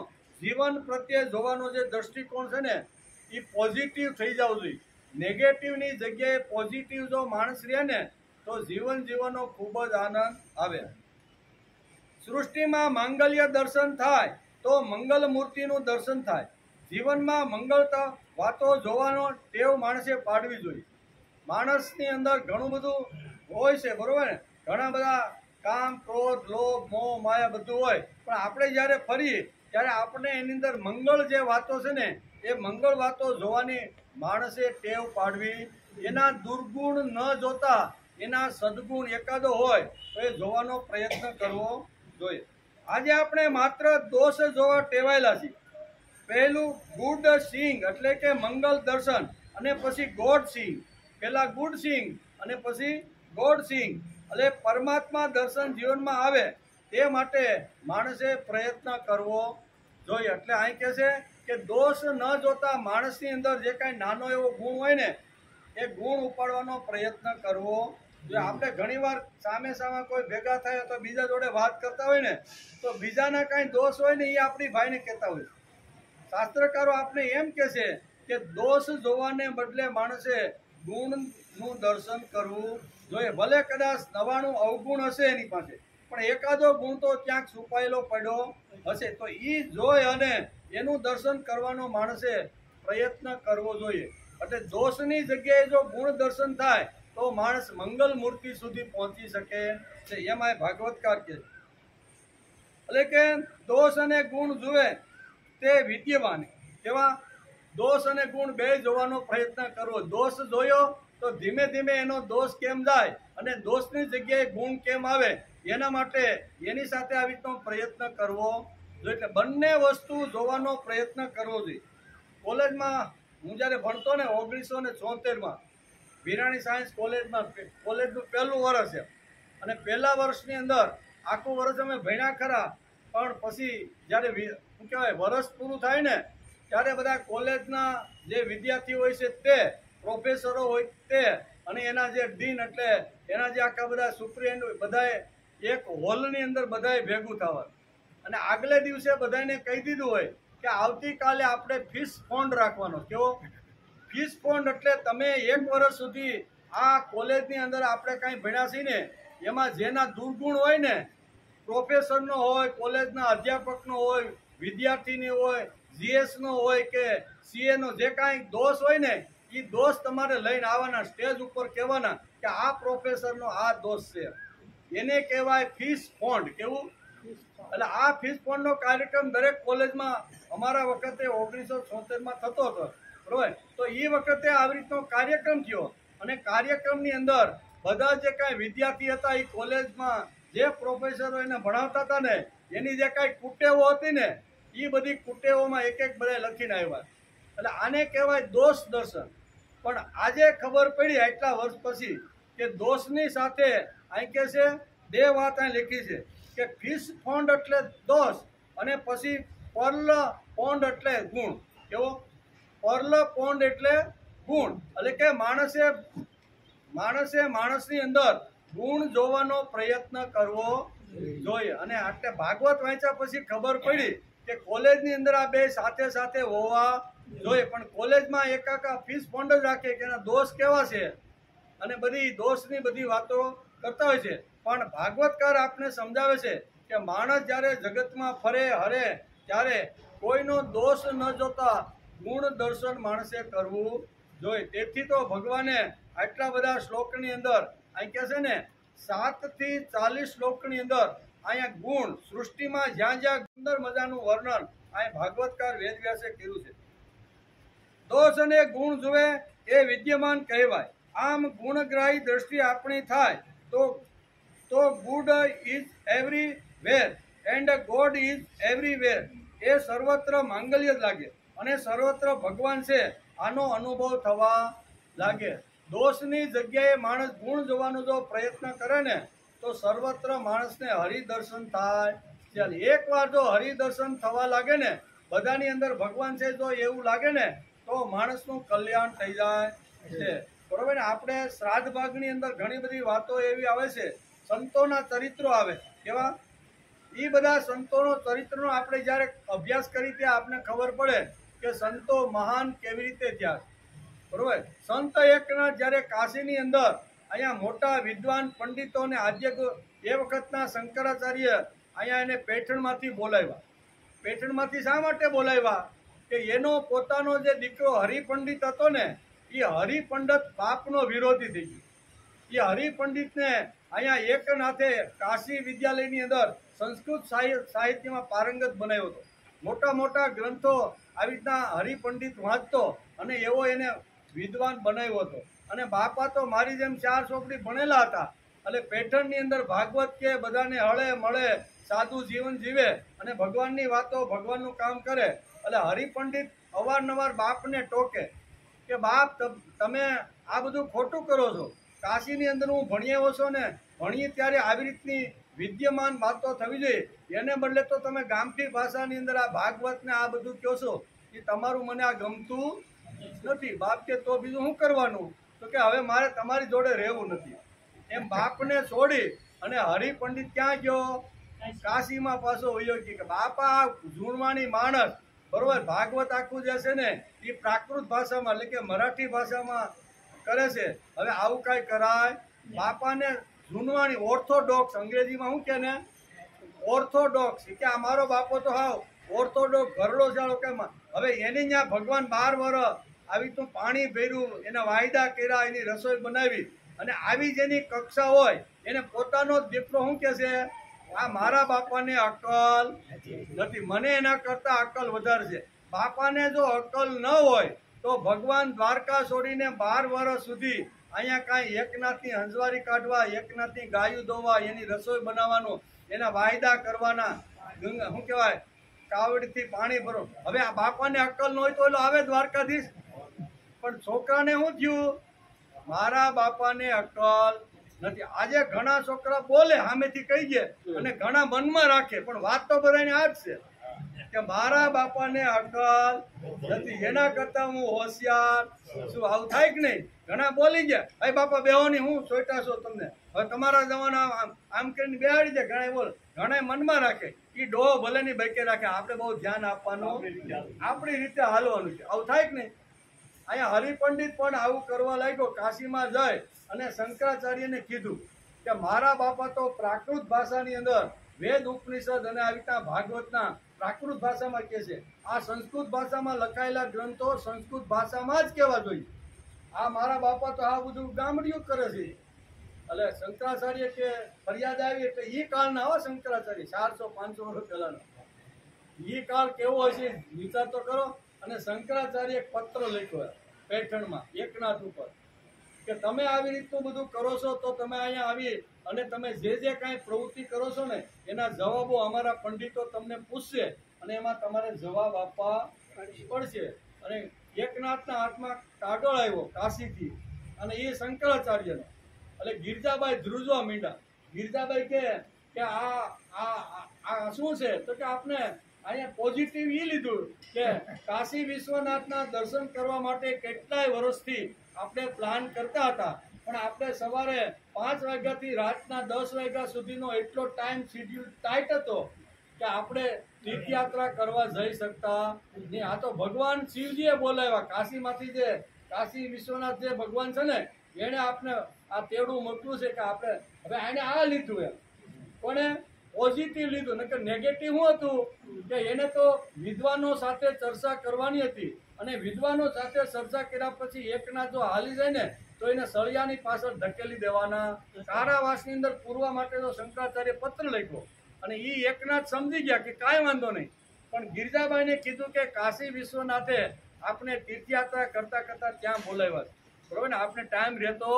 જીવન પ્રત્યે જોવાનો જે દ્રષ્ટિકોણ છે ને એ પોઝિટિવ થઈ જવું જોઈએ. નેગેટિવની જગ્યાએ પોઝિટિવ જો માણસ રહે ને તો જીવન જીવવાનો ખૂબ જ આનંદ આવે. સૃષ્ટિમાં માંગલ્ય દર્શન થાય તો મંગલ મૂર્તિનું દર્શન થાય. જીવનમાં મંગળતા વાતો જોવાનો ટેવ માણસે પાડવી જોઈએ. માણસની અંદર ઘણું બધું હોય છે, બરોબર ને, ઘણા બધા કામ, ક્રોધ, લોભ, મોહ, માયા બધું હોય, પણ આપણે જ્યારે ફરીએ ત્યારે આપણે એની અંદર મંગળ જે વાતો છે ને એ મંગળ વાતો જોવાની માણસે ટેવ પાડવી. એના દુર્ગુણ ન જોતા એના સદગુણ એકાદો હોય તો એ જોવાનો પ્રયત્ન કરવો જોઈએ. આજે આપણે માત્ર દોષ જોવા ટેવાયેલા છીએ. પહેલું ગુડ સિંગ એટલે કે મંગલ દર્શન, અને પછી ગોડ સિંગ. પહેલા ગુડ સિંગ અને પછી ગોડ સિંગ, એટલે પરમાત્મા દર્શન જીવનમાં આવે તે માટે માણસે પ્રયત્ન કરવો જોઈએ. એટલે અહીં કહે છે કે દોષ ન જોતા માણસની અંદર જે કાંઈ નાનો એવો ગુણ હોય ને એ ગુણ ઉપાડવાનો પ્રયત્ન કરવો જોઈએ. આપણે ઘણીવાર સામે સામે કોઈ ભેગા થાય તો બીજા જોડે વાત કરતા હોય ને તો બીજાના કાંઈ દોષ હોય ને એ આપણી ભાઈને કહેતા હોય. શાસ્ત્રકારો આપણે એમ કહે છે કે દોષ જોવાને બદલે માણસે ગુણનું દર્શન કરવું જોઈએ. ભલે કદાચ 99 અવગુણ હશે એની પાસે, પણ એકાદો ગુણ તો ક્યાંક છુપાયેલો પડ્યો હશે, તો એ જોઈ અને એનું દર્શન કરવાનો માણસે પ્રયત્ન કરવો જોઈએ. એટલે દોષની જગ્યાએ જો ગુણ દર્શન થાય તો માણસ મંગલ મૂર્તિ સુધી પહોંચી શકે છે. એમાં ભાગવતકાર કહે છે એટલે કે દોષ અને ગુણ જુએ તે વિદ્યવાન. કેવા? દોષ અને ગુણ બે જોવાનો પ્રયત્ન કરવો. દોષ જોયો તો ધીમે ધીમે એનો દોષ કેમ જાય અને દોષની જગ્યાએ ગુણ કેમ આવે એના માટે એની સાથે આવી રીતનો પ્રયત્ન કરવો જોઈએ. એટલે બંને વસ્તુ જોવાનો પ્રયત્ન કરવો જોઈએ. કોલેજમાં હું જ્યારે ભણતો ને 1974માં વિરાણી સાયન્સ કોલેજનું પહેલું વર્ષ છે, અને પહેલા વર્ષની અંદર આખું વર્ષ અમે ભણ્યા ખરા, પણ પછી જ્યારે શું કહેવાય વર્ષ પૂરું થાય ને ત્યારે બધા કોલેજના જે વિદ્યાર્થીઓ હોય છે તે, પ્રોફેસરો હોય તે, અને એના જે ડીન એટલે એના જે આખા બધા સુપ્રિન્ટેન્ડન્ટ હોય, બધાએ એક હોલની અંદર બધાએ ભેગું થવાનું, અને આગલે દિવસે બધાને કહી દીધું હોય કે આવતીકાલે આપણે ફીસ ફંડ રાખવાનો. કેવો ફીસ ફંડ? એટલે તમે 1 વર્ષ સુધી આ કોલેજની અંદર આપણે કાંઈ ભણ્યા છીએ ને એમાં જેના દુર્ગુણ હોય ને, પ્રોફેસરનો હોય, કોલેજના અધ્યાપકનો હોય, વિદ્યાર્થીની હોય, જીએસનો હોય કે સીએનો, જે કાંઈ દોષ હોય ને એ દોષ તમારે લઈને આવવાના, સ્ટેજ ઉપર કહેવાના કે આ પ્રોફેસરનો આ દોષ છે. એને કહેવાય ફીસ ફંડ. કેવું? એટલે આ ફીસ ફંડનો કાર્યક્રમ દરેક કોલેજમાં અમારા વખતે 1976માં થતો હતો, બરોબર? તો એ વખતે આવી રીતનો કાર્યક્રમ થયો, અને કાર્યક્રમની અંદર બધા જે કાંઈ વિદ્યાર્થી હતા એ કોલેજમાં જે પ્રોફેસરો એને ભણાવતા હતા ને એની જે કાંઈ કુટેવો હતી ને એ બધી કુટેવોમાં એક એક બધા લખીને આવ્યા. એટલે આને કહેવાય દોષ દર્શન. પણ આજે ખબર પડી આટલા વર્ષ પછી કે દોષની સાથે અહીં કે છે બે વાત અહીં લખી છે કે ફિશ પોન્ડ એટલે દોષ અને પછી પર્લ પોન્ડ એટલે ગુણ. કેવો? પર્લ પોન્ડ એટલે ગુણ. એટલે કે માણસની અંદર ગુણ જોવાનો પ્રયત્ન કરવો જોઈએ. અને આટલે ભાગવત વાંચ્યા પછી ખબર પડી કે કોલેજની અંદર આ બે સાથે સાથે હોવા જોઈએ. પણ કોલેજમાં એકાકા ફીસ પોન્ડ જ રાખે કે એના દોષ કેવા છે અને બધી દોષની બધી વાતો કરતા હોય છે. પણ ભાગવતકાર આપને સમજાવે છે કે માણસ જ્યારે જગતમાં ફરે હરે ત્યારે કોઈનો દોષ ન જોતા ગુણ દર્શન માણસે કરવું જોઈએ. તેથી તો ભગવાને આટલા બધા શ્લોકની અંદર અહીં કહે છે ને 7 થી 40 શ્લોકની અંદર અહીંયા ગુણ સૃષ્ટિમાં જ્યાં જ્યાં સુંદર મજાનું વર્ણન અહીં ભાગવતકાર વેદવ્યાસે કર્યું છે. દોષ અને ગુણ જુએ એ વિદ્યમાન કહેવાય. આમ ગુણગ્રાહી દ્રષ્ટિ આપણી થાય તો good is everywhere and God is everywhere. એ સર્વત્ર માંગલ્ય જ લાગે અને સર્વત્ર ભગવાન છે આનો અનુભવ થવા લાગે. દોષની જગ્યાએ માણસ ગુણ જોવાનો જો પ્રયત્ન કરે ને તો સર્વત્ર માણસને હરિદર્શન થાય. ચાલ એકવાર જો હરિદર્શન થવા લાગે ને બધાની અંદર ભગવાન છે જો એવું લાગે ને તો માણસનું કલ્યાણ થઈ જાય છે. બરોબર ને? આપણે શ્રાદ્ધ ભાગની અંદર ઘણી બધી વાતો એવી આવે છે. સંતોના ચરિત્રો આવે. કેવા? એ બધા સંતોનો ચરિત્રનો આપણે જ્યારે અભ્યાસ કરી ત્યાં આપને ખબર પડે કે સંતો મહાન કેવી રીતે થયા. બરોબર? સંત એકનાથ જ્યારે કાશીની અંદર અહીંયા મોટા વિદ્વાન પંડિતોને આદ્ય એ વખતના શંકરાચાર્ય અહીંયા એને પેઠણમાંથી બોલાવ્યા. પેઠણમાંથી શા માટે બોલાવ્યા? કે એનો પોતાનો જે દીકરો હરિપંડિત હતો ને એ હરિપંડિત બાપનો વિરોધી થઈ ગયો. એ હરિપંડિતને અહીંયા એકનાથે કાશી વિદ્યાલયની અંદર સંસ્કૃત સાહિત્યમાં પારંગત બનાવ્યો હતો. મોટા મોટા ગ્રંથો આવી રીતના હરિપંડિત વાંચતો અને એવો એને વિદ્વાન બનાવ્યો હતો. અને બાપા તો મારી જેમ 4 ચોપડી ભણેલા હતા. એટલે પેઠણની અંદર ભાગવત કે બધાને હળે મળે સાદું જીવન જીવે અને ભગવાનની વાતો ભગવાનનું કામ કરે. એટલે હરિપંડિત અવારનવાર બાપને ટોકે કે બાપ તમે આ બધું ખોટું કરો છો. કાશીની અંદર હું ભણી આવ્યો છો ને ભણીએ ત્યારે આવી રીતની વિદ્યમાન વાતો થવી જોઈએ. એને બદલે તો તમે ગામઠી ભાષાની અંદર આ ભાગવતને આ બધું કહો છો એ તમારું મને આ ગમતું નથી. બાપ કે તો બીજું શું કરવાનું? તો કે હવે મારે તમારી જોડે રહેવું નથી. એમ બાપને છોડી અને હરિપંડિત ક્યાં ગયો? કાશીમાં પાછો વયો ગયો. કે બાપા ઝૂણવાણી માણસ બરોબર ભાગવત આખું જે છે ને એ પ્રાકૃત ભાષામાં એટલે કે મરાઠી ભાષામાં કરે છે. હવે આવું કાંઈ કરાય? બાપાને ઝૂણવાણી ઓર્થોડોક્સ અંગ્રેજીમાં શું કે ને ઓર્થોડોક્સ કે આ મારો બાપો તો હાવ ઓર્થોડોક્સ ઘરડો જાળો કેમ. હવે એની ત્યાં ભગવાન 12 વર્ષ આવી તો પાણી ભર્યું, એના વાયદા કર્યા, એની રસોઈ બનાવી અને આવી જેની કક્ષા હોય એને પોતાનો જ દીકરો શું કે છે આ મારા બાપાને અક્કલ નથી, મને એના કરતા અક્કલ વધારે છે. બાપાને જો અક્કલ ન હોય તો ભગવાન દ્વારકા છોડીને 12 વર્ષ સુધી અહીંયા કાંઈ એકનાથની હંજવારી કાઢવા, એકનાથની ગાયું દોવા, એની રસોઈ બનાવવાનું, એના વાયદા કરવાના, શું કહેવાય કાવડથી પાણી ભરો. હવે આ બાપાને અક્કલ ન હોય તો આવે દ્વારકાધીશ. પણ છોકરાને શું થયું? મારા બાપાને અક્કલ નથી. આજે ઘણા છોકરા બોલે સામેથી કહી દે અને ઘણા મનમાં રાખે પણ વાત તો બધાને આ જ છે કે મારા બાપાને અક્કલ નથી, એના કરતા હું હોશિયાર શું. આવું થાય કે નહીં? ઘણા બોલી ગયા ભાઈ બાપા બેહોની હું સોટા છો તમને, હવે તમારા જમાના આમ કરીને બેહાડી દે. ઘણા બોલ, ઘણા મનમાં રાખે એ ડો ભલે ની બેકે રાખે. આપણે બહુ ધ્યાન આપવાનું, આપણી રીતે હાલવાનું છે. આવું થાય કે નહીં? અહીંયા હરિપંડિત પણ આવું કરવા લાગ્યો. કાશીમાં જઈ અને શંકરાચાર્યને કીધું કે મારા બાપા તો પ્રાકૃત ભાષાની અંદર વેદ ઉપનિષદ અને આવી રીતના ભાગવતના પ્રાકૃત ભાષામાં કહે છે. આ સંસ્કૃત ભાષામાં લખાયેલા ગ્રંથો સંસ્કૃત ભાષામાં જ કહેવા જોઈએ. આ મારા બાપા તો આ બધું ગામડિયું કરે છે. એટલે શંકરાચાર્ય કે ફરિયાદ આવી એટલે એ કાળના આવા શંકરાચાર્ય 400-500 વર્ષ પહેલાનો એ કાળ કેવો હશે વિચાર તો કરો. અને શંકરાચાર્ય એક પત્ર લખ્યો પેઠણમાં એકનાથ ઉપર કે તમે આવી રીતનું બધું કરો છો તો તમે અહીંયા આવી અને તમે જે કાંઈ પ્રવૃત્તિ કરો છો ને એના જવાબો અમારા પંડિતો તમને પૂછશે અને એમાં તમારે જવાબ આપવા પડશે. અને એકનાથના હાથમાં કાગળ આવ્યો કાશીથી અને એ શંકરાચાર્યનો, એટલે ગિરજાબાઈ ધ્રુજવા માંડ્યા. ગિરજાબાઈ કે આ શું છે? તો કે આપણે અહીંયા પોઝિટિવ એ લીધું કે કાશી વિશ્વનાથના દર્શન કરવા માટે કેટલાય વર્ષથી આપણે પ્લાન કરતા હતા, પણ આપણે સવારે 5 વાગ્યાથી રાતના 10 વાગ્યા સુધીનો એટલો ટાઈમ શેડ્યુલ ટાઈટ હતો કે આપણે તીર્થયાત્રા કરવા જઈ શકતા નહીં. આ તો ભગવાન શિવજીએ બોલાવ્યા. કાશીમાંથી જે કાશી વિશ્વનાથ જે ભગવાન છે ને એને આપણે આ તેવડું મોટું છે કે આપણે હવે એને આ લીધું એમ. કોને પોઝિટિવ લીધું, નકર નેગેટિવ શું હતું કે એને તો વિદ્વાનો સાથે ચર્ચા કરવાની હતી અને વિદ્વાનો સાથે ચર્ચા કર્યા પછી એકના જો હાલી જાય ને તો એને સળિયાની પાછળ ધકેલી દેવાના. કારાવાસની અંદર પૂરવા માટે તો શંકરાચાર્ય પત્ર લખ્યો અને એ એકનાથ સમજી ગયા કે કાંઈ વાંધો નહીં, પણ ગિરજાબાઈને કીધું કે કાશી વિશ્વનાથે આપણે તીર્થયાત્રા કરતા કરતા ત્યાં બોલાવ્યા છે, બરોબર ને? આપણે ટાઈમ રહેતો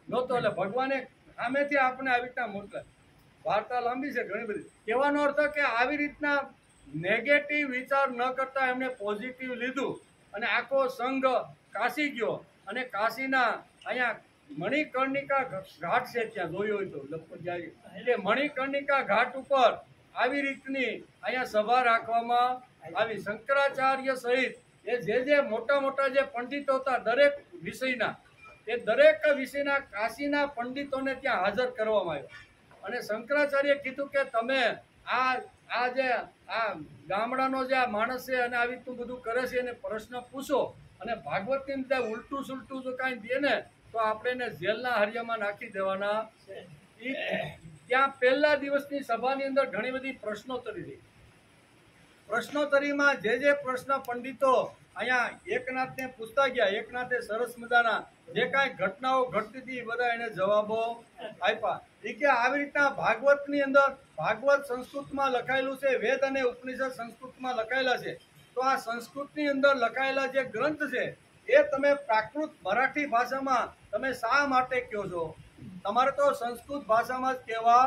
નહોતો એટલે ભગવાને સામેથી આપણે આવી રીતના મોકલ્યા. વાર્તા લાંબી છે ઘણી બધી. કહેવાનો અર્થ કે આવી રીતના નેગેટિવ વિચાર ન કરતા એમણે પોઝિટિવ લીધું અને આખો સંઘ કાશી ગયો. અને કાશીના અહીંયા મણિકર્ણિકા ઘાટ છે, ત્યાં જોયો હોય તો લગભગ જાય એટલે મણિકર્ણિકા ઘાટ ઉપર આવી રીતની અહીંયા સભા રાખવામાં આવી. શંકરાચાર્ય સહિત એ જે મોટા મોટા જે પંડિતો હતા દરેક વિષયના, એ દરેક વિષયના કાશીના પંડિતોને ત્યાં હાજર કરવામાં આવ્યા. અને શંકરાચાર્ય કીધું કે તમે આ જે આ ગામડાનો જે આ માણસ છે અને આવી રીતનું બધું કરે છે એને પ્રશ્ન પૂછો અને ભાગવતની અંદર ઉલટું સુલટું જો કાંઈ દે ને તો આપણે એને જેલના હરિયામાં નાખી દેવાના. ત્યાં પહેલા દિવસની સભાની અંદર ઘણી બધી પ્રશ્નોત્તરી થઈ. પ્રશ્નોત્તરીમાં જે પ્રશ્ન પંડિતો અહીંયા એકનાથને પૂછતા ગયા, એકનાથે સરસ મજાના જે કાંઈ ઘટનાઓ ઘટતી હતી એ બધા એને જવાબો આપ્યા. એ કે આવી રીતના ભાગવતની અંદર, ભાગવત સંસ્કૃતમાં લખાયેલું છે, વેદ અને ઉપનિષદ સંસ્કૃતમાં લખાયેલા છે, તો આ સંસ્કૃતની અંદર લખાયેલા જે ગ્રંથ છે એ તમે પ્રાકૃત મરાઠી ભાષામાં તમે શા માટે કહો છો? તમારે તો સંસ્કૃત ભાષામાં જ કહેવા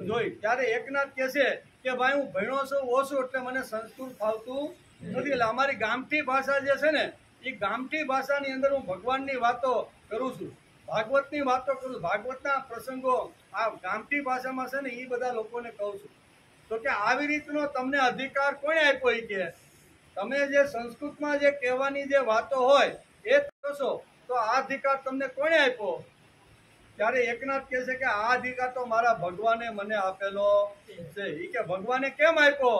જોઈએ. ત્યારે એકનાથ કહે છે કે ભાઈ હું ભણ્યો છું ઓછું એટલે મને સંસ્કૃત ફાવતું નથી, એટલે અમારી ગામઠી ભાષા જે છે ને એ ગામઠી ભાષાની અંદર હું ભગવાનની વાતો કરું છું, ભાગવતની વાતો કરું છું, ભાગવતના પ્રસંગો આ ગામઠી ભાષામાં છે ને એ બધા લોકોને કહું છું. તો કે આવી રીતનો તમને અધિકાર કોણે આપ્યો? એ કે તમે જે સંસ્કૃતમાં જે કહેવાની જે વાતો હોય એ કરશો તો આ અધિકાર તમને કોણે આપ્યો? ત્યારે એકનાથ કહે છે કે આ અધિકાર તો મારા ભગવાને મને આપેલો છે. એ કે ભગવાને કેમ આપ્યો?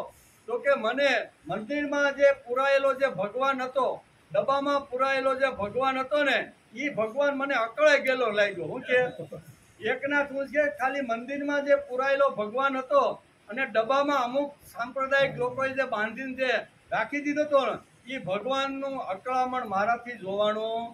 તો કે મને મંદિરમાં જે પુરાયેલો જે ભગવાન હતો, ડબ્બામાં પુરાયેલો જે ભગવાન હતો ને એ ભગવાન મને અકળાઈ ગયેલો લાગ્યો. હું કે એકનાથ હું છે ખાલી મંદિરમાં જે પુરાયેલો ભગવાન હતો અને ડબ્બામાં અમુક સાંપ્રદાયિક લોકોએ જે બાંધીને જે રાખી દીધો હતો ને એ ભગવાનનું અકળામણ મારાથી જોવાનું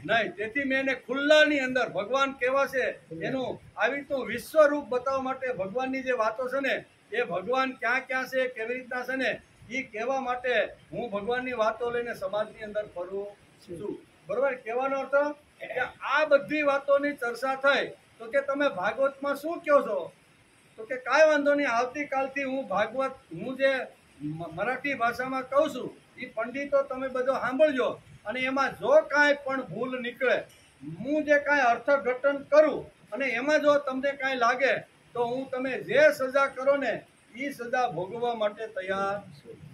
નહીં. તેથી મેં એને ખુલ્લાની અંદર ભગવાન કેવા છે એનું આવી રીતનું વિશ્વરૂપ બતાવવા માટે ભગવાનની જે વાતો છે ને એ ભગવાન ક્યાં ક્યાં છે, કેવી રીતના છે ને એ કહેવા માટે હું ભગવાનની વાતો લઈને સમાજની અંદર ફરું છું. બરોબર? કહેવાનો અર્થ કે આ બધી વાતોની ચર્ચા થઈ તો કે તમે ભાગવતમાં શું કહો છો? તો કે કાંઈ વાંધો નહીં, આવતીકાલથી હું ભાગવત હું જે મરાઠી ભાષામાં કહું છું એ પંડિતો તમે બધો સાંભળજો અને એમાં જો કાંઈ પણ ભૂલ નીકળે, હું જે કાંઈ અર્થઘટન કરું અને એમાં જો તમને કાંઈ લાગે તો હું તમે જે સજા કરો ને એ સજા ભોગવવા માટે તૈયાર.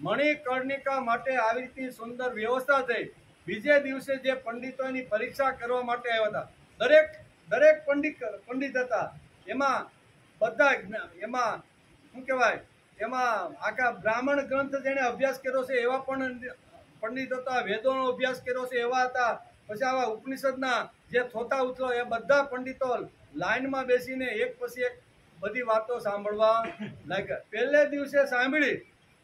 મણિકર્ણિકા માટે આવી રીતની સુંદર વ્યવસ્થા થઈ. બીજે દિવસે જે પંડિતો એની પરીક્ષા કરવા માટે આવ્યા હતા, દરેક પંડિત હતા, એમાં બધા એમાં શું કહેવાય, એમાં આખા બ્રાહ્મણ ગ્રંથ જેને અભ્યાસ કર્યો છે એવા પણ પંડિત હતા, વેદોનો અભ્યાસ કર્યો છે એવા હતા, પછી આવા ઉપનિષદના જે થોતા ઉતરો એ બધા પંડિતો લાઈનમાં બેસીને એક પછી એક બધી વાતો સાંભળવા લાગ્યા. પહેલે દિવસે સાંભળી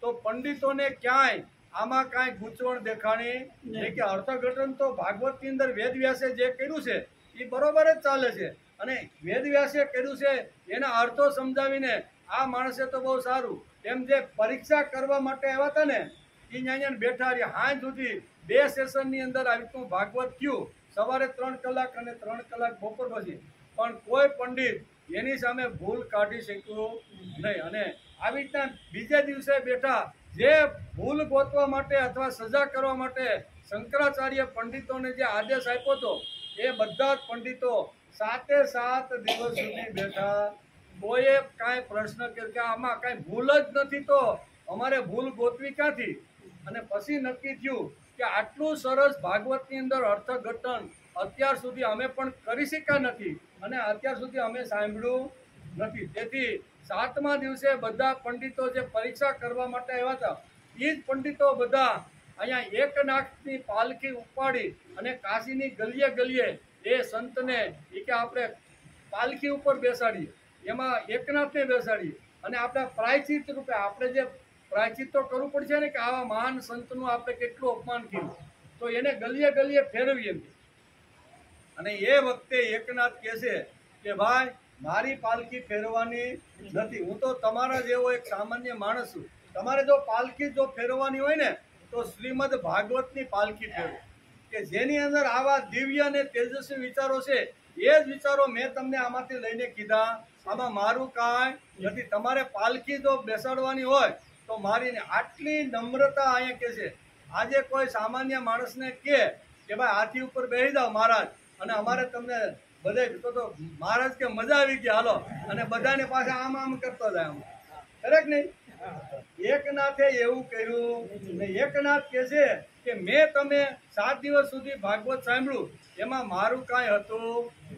તો પંડિતોને ક્યાંય આમાં કાંઈ ગૂંચવણ દેખાણી નહીં કે અર્થઘટન તો ભાગવતની અંદર વેદવ્યાસે જે કર્યું છે એ બરોબર જ ચાલે છે અને વેદવ્યાસે કર્યું છે એના અર્થો સમજાવીને આ માણસે તો બહુ સારું એમ જે પરીક્ષા કરવા માટે આવ્યા હતા ને એ અહીંયા બેઠા રહ્યા. હાંજ સુધી 2 સેશનની અંદર આવી રીતનું ભાગવત થયું, સવારે 3 કલાક અને 3 કલાક બપોર પછી, પણ કોઈ પંડિત એની સામે ભૂલ કાઢી શક્યો નહીં. અને આવી રીતના બીજા દિવસે બેઠા જે ભૂલ ગોતવા માટે અથવા સજા કરવા માટે શંકરાચાર્ય પંડિતોને જે આદેશ આપ્યો હતો એ બધા જ પંડિતો 7 દિવસ સુધી બેઠા. કોઈએ કાંઈ પ્રશ્ન કર્યો કે આમાં કાંઈ ભૂલ જ નથી તો અમારે ભૂલ ગોતવી ક્યાંથી? અને પછી નક્કી થયું કે આટલું સરસ ભાગવતની અંદર અર્થઘટન અત્યાર સુધી અમે પણ કરી શક્યા નથી અને અત્યાર સુધી અમે સાંભળ્યું નથી. તેથી 7મા દિવસે બધા પંડિતો જે પરીક્ષા કરવા માટે આવ્યા હતા એ જ પંડિતો બધા અહીંયા એકનાથની પાલખી ઉપાડી અને કાશીની ગલીએ ગલીએ એ સંતને એ કે આપણે પાલખી ઉપર બેસાડીએ, એમાં એકનાથને બેસાડીએ અને આપણે પ્રાયચિત રૂપે આપણે જે પ્રાયચિત તો કરવું પડશે ને કે આવા મહાન સંતનું આપણે કેટલું અપમાન કર્યું, તો એને ગલીએ ગલીએ ફેરવીએ. અને એ વખતે એકનાથ કહે છે કે ભાઈ મારી પાલખી ફેરવવાની નથી, હું તો તમારા જેવો એક સામાન્ય માણસ છું. તમારે જો પાલખી જો ફેરવવાની હોય ને તો શ્રીમદ ભાગવતની પાલખી ફેરવો, કે જેની અંદર આવા દિવ્ય અને તેજસ્વી વિચારો છે. એ જ વિચારો મેં તમને આમાંથી લઈને કીધા. આમાં મારું કાંઈ નથી. તમારે પાલખી જો બેસાડવાની હોય તો મારી આટલી નમ્રતા અહીંયા કે છે. આજે કોઈ સામાન્ય માણસને કે ભાઈ હાથી ઉપર બેસી જાઓ મહારાજ, અને અમારે તમને બધે તો મહારાજ કે મજા આવી ગઈ હાલો, અને બધાને પાછા આમ કરતો જાય. કરેક્ટ નહીં? એકનાથે એવું કર્યું. એકનાથ કે છે કે મેં તમે 7 દિવસ સુધી ભાગવત સાંભળ્યું, એમાં મારું કાંઈ હતું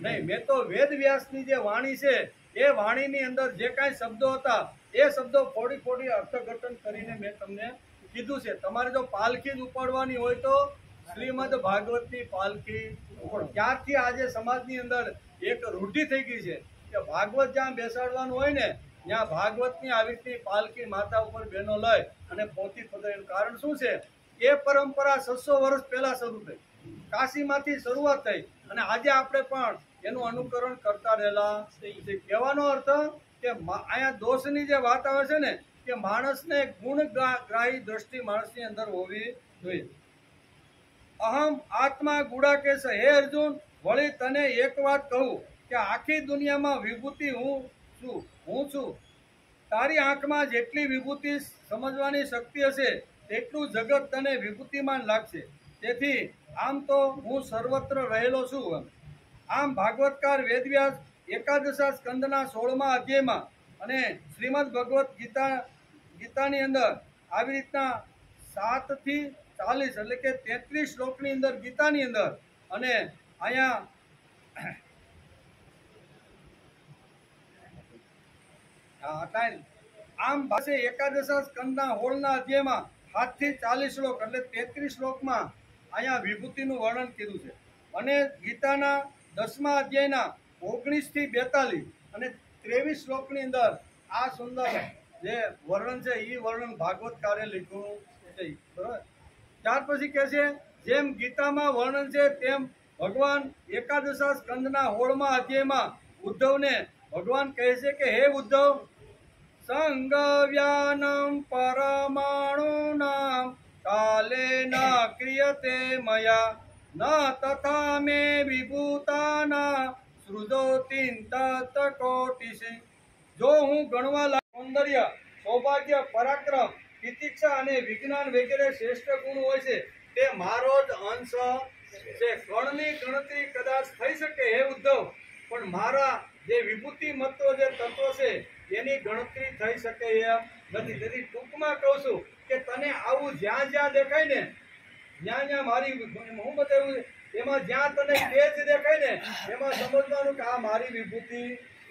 નહીં. મેં તો વેદ વ્યાસની જે વાણી છે એ વાણીની અંદર જે કાંઈ શબ્દો હતા એ શબ્દો ફોડી અર્થઘટન કરીને મેં તમને કીધું છે. તમારે જો પાલખી જ ઉપાડવાની હોય તો શ્રીમદ ભાગવતની પાલખી ઉપાડો. ત્યારથી આજે સમાજની અંદર એક રૂઢિ થઈ ગઈ છે કે ભાગવત જ્યાં બેસાડવાનું હોય ને ત્યાં ભાગવતની આવી રીતની પાલખી માથા ઉપર બહેનો લઈ અને પોતી પધરાવી. કારણ શું છે? એ પરંપરા 600 વર્ષ પહેલા શરૂ થઈ, કાશીમાંથી શરૂઆત થઈ અને આજે આપણે પણ એનું અનુકરણ કરતા રહેલા. કહેવાનો અર્થ કે અહીંયા દોષની જે વાત આવે છે ને કે માણસને ગુણગ્રાહી દ્રષ્ટિ માણસની અંદર હોવી જોઈએ. અહમ આત્મા ગુડાકેશ. હે અર્જુન, વળી તને એક વાત કહું કે આખી દુનિયામાં વિભૂતિ હું છું. તારી આંખમાં જેટલી વિભૂતિ સમજવાની શક્તિ હશે તેટલું જગત તને વિભૂતિમાન લાગશે. તેથી આમ તો હું સર્વત્ર રહેલો છું. આમ ભાગવતકાર વેદવ્યાસ 11 સ્કંદના 16મા અધ્યાયમાં અને શ્રીમદ ભગવત ગીતાની અંદર આવી રીતના 7 થી 40 એટલે કે 33 શ્લોકની અંદર ગીતાની અંદર, અને અહીંયા આમ પાસે 11 સ્કંદના 16ના અધ્યાયમાં 7 થી 40 શ્લોક એટલે 33 શ્લોકમાં અહીંયા વિભૂતિનું વર્ણન કર્યું છે. અને ગીતાના 10મા અધ્યાયના 19 થી 42 અને 23 શ્લોકની અંદર આ સુંદર જે વર્ણન છે એ વર્ણન ભાગવતકારે લખ્યું છે. બરાબર. ત્યાર પછી કહે છે જેમ ગીતામાં વર્ણન છે તેમ ભગવાન 11 સ્કંદના 16મા અધ્યાયમાં ઉદ્ધવને ભગવાન કહે છે કે હે ઉદ્ધવ, સંગવ્યાનમ પરમાણુનામ કાલે ન ક્રિયતે મયા ન તથા મે વિભૂતાના સૃજોતિન તત્કોટિષી. જો હું ગણવા લાયક સૌંદર્ય, સૌભાગ્ય, પરાક્રમ, તિતિક્ષા અને વિજ્ઞાન વગેરે શ્રેષ્ઠ ગુણ હોય છે તે મારો જ અંશ છે. કણની ગણતરી કદાચ થઈ શકે હે ઉદ્ધવ, પણ મારા જે વિભૂતિ મત્વ જે તત્વ છે એની ગણતરી થઈ શકે એમ નથી. તેથી ટૂંકમાં કહું છું કે તને આવું જ્યાં જ્યાં દેખાય ને જ્યાં મારી હું બતાવ્યું એમાં જ્યાં તને તેજ દેખાય ને એમાં સમજવાનું કે આ મારી વિભૂતિ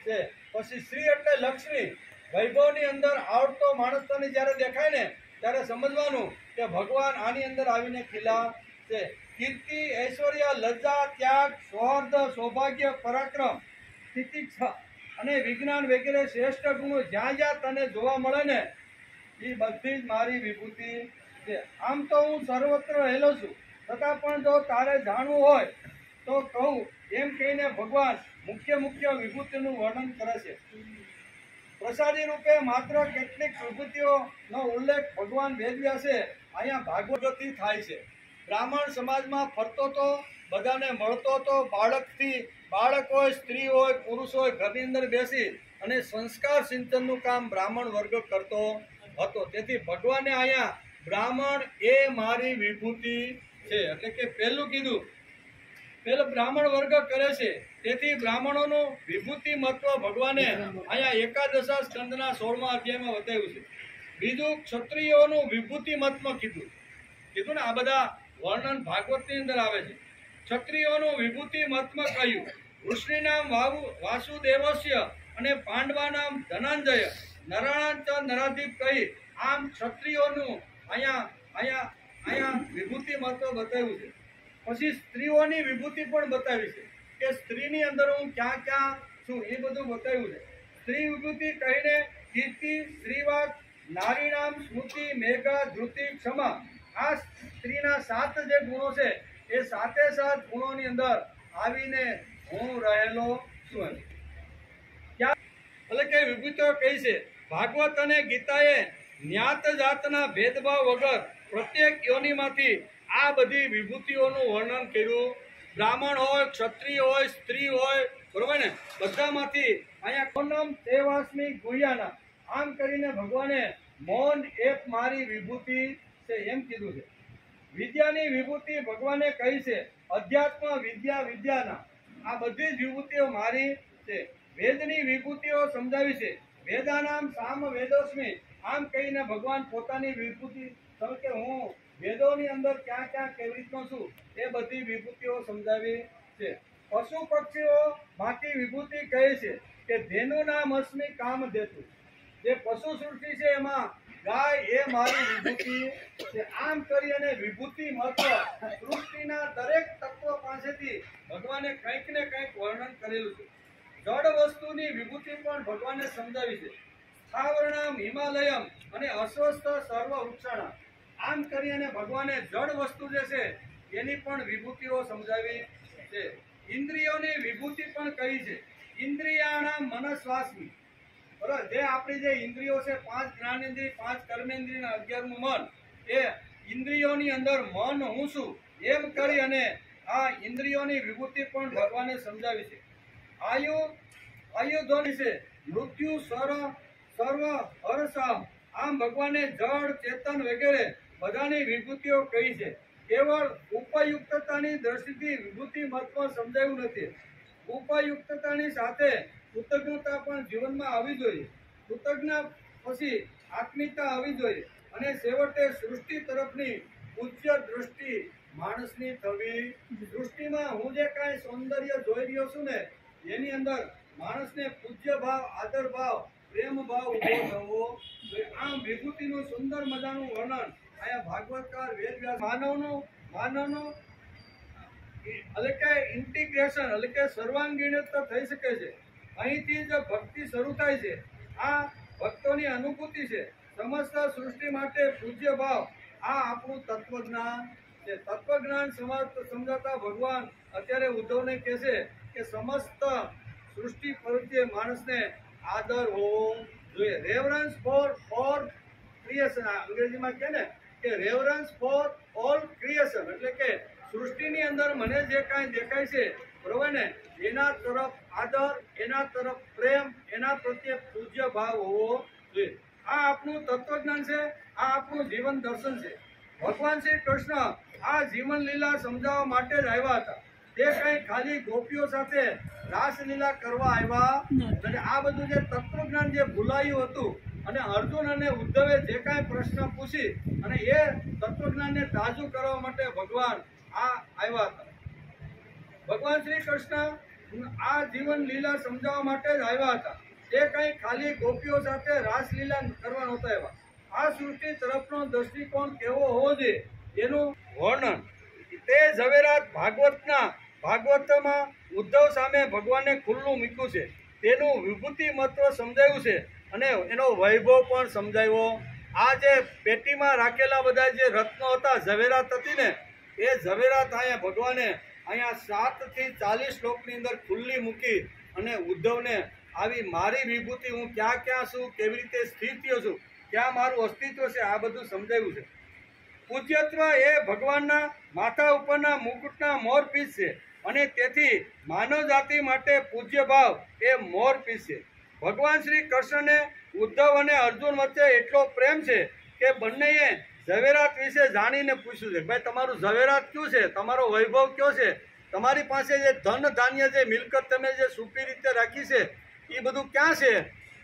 છે. પછી શ્રી એટલે લક્ષ્મી, વૈભવની અંદર આવડતો માણસ તને જ્યારે દેખાય ને ત્યારે સમજવાનું કે ભગવાન આની અંદર આવીને ખીલા છે. કીર્તિ, ઐશ્વર્ય, લજ્જા, ત્યાગ, સૌહાર્દ, સૌભાગ્ય, પરાક્રમ, તિતિક્ષા અને વિજ્ઞાન વગેરે શ્રેષ્ઠ ગુણો જ્યાં જ્યાં તને જોવા મળે ને એ બધી જ મારી વિભૂતિ છે. આમ તો હું સર્વત્ર રહેલો છું, છતાં પણ જો તારે જાણવું હોય તો કહું એમ કહીને ભગવાન મુખ્ય વિભૂતિનું વર્ણન કરે છે. પ્રસાદી રૂપે માત્ર કેટલીક વિભૂતિઓનો ઉલ્લેખ ભગવાન વેદવ્યાસે અહીંયા ભાગવતથી થાય છે. બ્રાહ્મણ સમાજમાં ફરતો તો, બધાને મળતો તો, બાળકથી બાળક હોય, સ્ત્રી હોય, પુરુષ હોય, ઘરની અંદર બેસી અને સંસ્કાર સિંચનનું કામ બ્રાહ્મણ વર્ગ કરતો હતો. તેથી ભગવાને અહીંયા બ્રાહ્મણ એ મારી વિભૂતિ છે એટલે કે પહેલું કીધું, પેલો બ્રાહ્મણ વર્ગ કરે છે. તેથી બ્રાહ્મણોનું વિભૂતિ મહત્વ ભગવાને અહીંયા એકાદશા સ્કંદના 16મા અધ્યાયમાં બતાવ્યું છે. બીજું, ક્ષત્રિયોનું વિભૂતિ મહત્વ કીધું ને, આ બધા વર્ણન ભાગવતની અંદર આવે છે. ક્ષત્રિયોનું વિભૂતિ મહત્વ કહ્યું. વૃષ્ણિ નામ વાસુદેવસ્ય અને પાંડવા નામ ધનંજય નરાણાંચ નરાધિપ કહી આમ ક્ષત્રિયોનું અહીંયા વિભૂતિ મહત્વ બતાવ્યું છે. પછી સ્ત્રીઓની વિભૂતિ પણ બતાવી છે કે સ્ત્રીની અંદર હું ક્યાં ક્યાં છું એ બધું બતાવ્યું છે. સ્ત્રી વિભૂતિ કહીને કીર્તિ, શ્રીવાક, નારીનામ, સ્મૃતિ, મેઘા, ધૃતિ, ક્ષમા, આ સ્ત્રીના 7 જે ગુણો છે એ 7 ગુણોની અંદર આવીને હું રહેલો છું. એટલે કે વિભૂતિઓ કઈ છે. ભાગવત અને ગીતાએ જ્ઞાત જાતના ભેદભાવ વગર પ્રત્યેક યોનિમાંથી આ બધી વિભૂતિઓનું વર્ણન કર્યું. બ્રાહ્મણ હોય, ક્ષત્રિય હોય, સ્ત્રી હોય, બરોબર ને, બધામાંથી અહીંયા કોનમ તેવાસ્મી ગુહ્યાના આમ કરીને ભગવાને મૌન એક મારી વિભૂતિ છે એમ કીધું છે. વિદ્યાની વિભૂતિ ભગવાને કહી છે. અધ્યાત્મ વિદ્યાના આ બધી જ વિભૂતિઓ મારી છે. વેદની વિભૂતિઓ સમજાવી છે. વેદાનામ સામ વેદોસ્મી આમ કહીને ભગવાન પોતાની વિભૂતિ કે હું વેદોની અંદર ક્યાં ક્યાં કેવી રીતનો છું એ બધી વિભૂતિઓ સમજાવી છે. પશુ પક્ષીઓ માંથી વિભૂતિ કહે છે કે ધેનુ નામ અસ્મી કામ દેતું. જે પશુ સૃષ્ટિ છે એમાં ગાય એ મારી વિભૂતિ છે. આમ કરી અને વિભૂતિ મહત્વ સૃષ્ટિના દરેક તત્વ પાસેથી ભગવાને કંઈક ને કંઈક વર્ણન કરેલું છે. જડ વસ્તુની વિભૂતિ પણ ભગવાને સમજાવી છે. સ્થાવરણામ હિમાલયમ અને અસ્વસ્થ સર્વ વૃક્ષાણા આમ કરી અને ભગવાને જડ વસ્તુ જે છે એની પણ વિભૂતિઓ સમજાવી છે. ઇન્દ્રિયોની વિભૂતિ પણ કહી છે. ઇન્દ્રિયાણામ મનસ્વાસ્મી, બરાબર, જે આપણી જે ઇન્દ્રિયો છે 5 જ્ઞાનેન્દ્રિય, 5 કર્મેન્દ્રિય અને 11મું મન, એ ઇન્દ્રિયોની અંદર મન હું છું એમ કરી અને આ ઇન્દ્રિયોની વિભૂતિ પણ ભગવાને સમજાવી છે. આયુધોની છે. મૃત્યુ સર્વ હરસામ આમ ભગવાને જળ, ચેતન વગેરે બધાની વિભૂતિઓ કહી છે. કેવળ ઉપયુક્તતાની દ્રષ્ટિથી વિભૂતિ મહત્વ સમજાયું નથી. ઉપયુક્તતાની સાથે કૃતજ્ઞતા પણ જીવનમાં આવવી જોઈએ. કૃતજ્ઞ પછી આત્મીયતા આવવી જોઈએ અને છેવટે સૃષ્ટિ તરફની પૂજ્ય દૃષ્ટિ માણસની થવી. સૃષ્ટિમાં હું જે કાંઈ સૌંદર્ય જોઈ રહ્યો છું ને એની અંદર માણસને પૂજ્ય ભાવ, આદર ભાવ, પ્રેમ ભાવ ઉભો થવો. આમ વિભૂતિનું સુંદર મજાનું વર્ણન અહીંયા ભાગવતકાર વેદવ્યાસ માનવનું એટલે કે ઇન્ટિગ્રેશન એટલે કે સર્વાંગીણતા થઈ શકે છે. અહીંથી જ ભક્તિ શરૂ થાય છે. આ ભક્તોની અનુભૂતિ છે. સમસ્ત સૃષ્ટિ માટે પૂજ્ય ભાવ આ આપણું તત્વજ્ઞાન છે. તત્વજ્ઞાન સમજાતા ભગવાન અત્યારે ઉદ્ધવને કહે છે કે સમસ્ત સૃષ્ટિ પ્રત્યે માણસને આદર હોવો જોઈએ. રેવરન્સ ફોર ક્રિએશન, અંગ્રેજીમાં કહે ને કે રેવરન્સ ફોર ઓલ ક્રિએશન, એટલે કે સૃષ્ટિની અંદર મને જે કાંઈ દેખાય છે, બરોબર ને, એના તરફ આદર, એના તરફ પ્રેમ, એના પ્રત્યે પૂજ્ય ભાવ હોવો જોઈએ. આ આપણું તત્વજ્ઞાન છે. આ આપણું જીવન દર્શન છે. ભગવાન શ્રી કૃષ્ણ આ જીવન લીલા સમજાવવા માટે જ આવ્યા હતા. તે કઈ ખાલી ગોપીઓ સાથે રાસલીલા કરવા આવ્યા અને આ બધું જે તત્વજ્ઞાન જે ભૂલાયું હતું અને અર્જુન અને ઉદ્ધવે જે કાંઈ પ્રશ્ન પૂછી અને એ તત્વજ્ઞાનને તાજું કરવા માટે ભગવાન આવ્યા હતા. ભગવાન શ્રી કૃષ્ણ આ જીવન લીલા સમજાવવા માટે જ આવ્યા હતા. તે કંઈ ખાલી ગોપીઓ સાથે રાસલીલા કરવા નહોતા આવ્યા. આ સૃષ્ટિ તરફનો દ્રષ્ટિકોણ કેવો હોવો જોઈએ એનું વર્ણન તે ઝવેરાત ભાગવતમાં ઉદ્ધવ સામે ભગવાને ખુલ્લું મૂક્યું છે. તેનું વિભૂતિ મહત્વ સમજાયું છે અને એનો વૈભવ પણ સમજાવ્યો. આ જે પેટીમાં રાખેલા બધા જે રત્નો હતા, ઝવેરાત હતી ને, એ ઝવેરાત અહીંયા ભગવાને અહીંયા 7 થી 40 શ્લોકની અંદર ખુલ્લી મૂકી અને ઉદ્ધવને આવી મારી વિભૂતિ, હું ક્યાં ક્યાં છું, કેવી રીતે સ્થિર થયો છું, ક્યાં મારું અસ્તિત્વ છે, આ બધું સમજાવ્યું છે. પૂજ્યત્વ એ ભગવાનના માથા ઉપરના મુકુટના મોરપીંછ છે. અને તેથી માનવ જાતિ માટે પૂજ્ય ભાવ એ મોરપીંછ છે. ભગવાન શ્રી કૃષ્ણને ઉદ્ધવ અને અર્જુન વચ્ચે એટલો પ્રેમ છે કે બંનેએ ઝવેરાત વિશે જાણીને પૂછ્યું છે, ભાઈ તમારું ઝવેરાત કયું છે, તમારો વૈભવ કયો છે, તમારી પાસે જે ધન ધાન્ય જે મિલકત તમે જે સુપી રીતે રાખી છે એ બધું ક્યાં છે.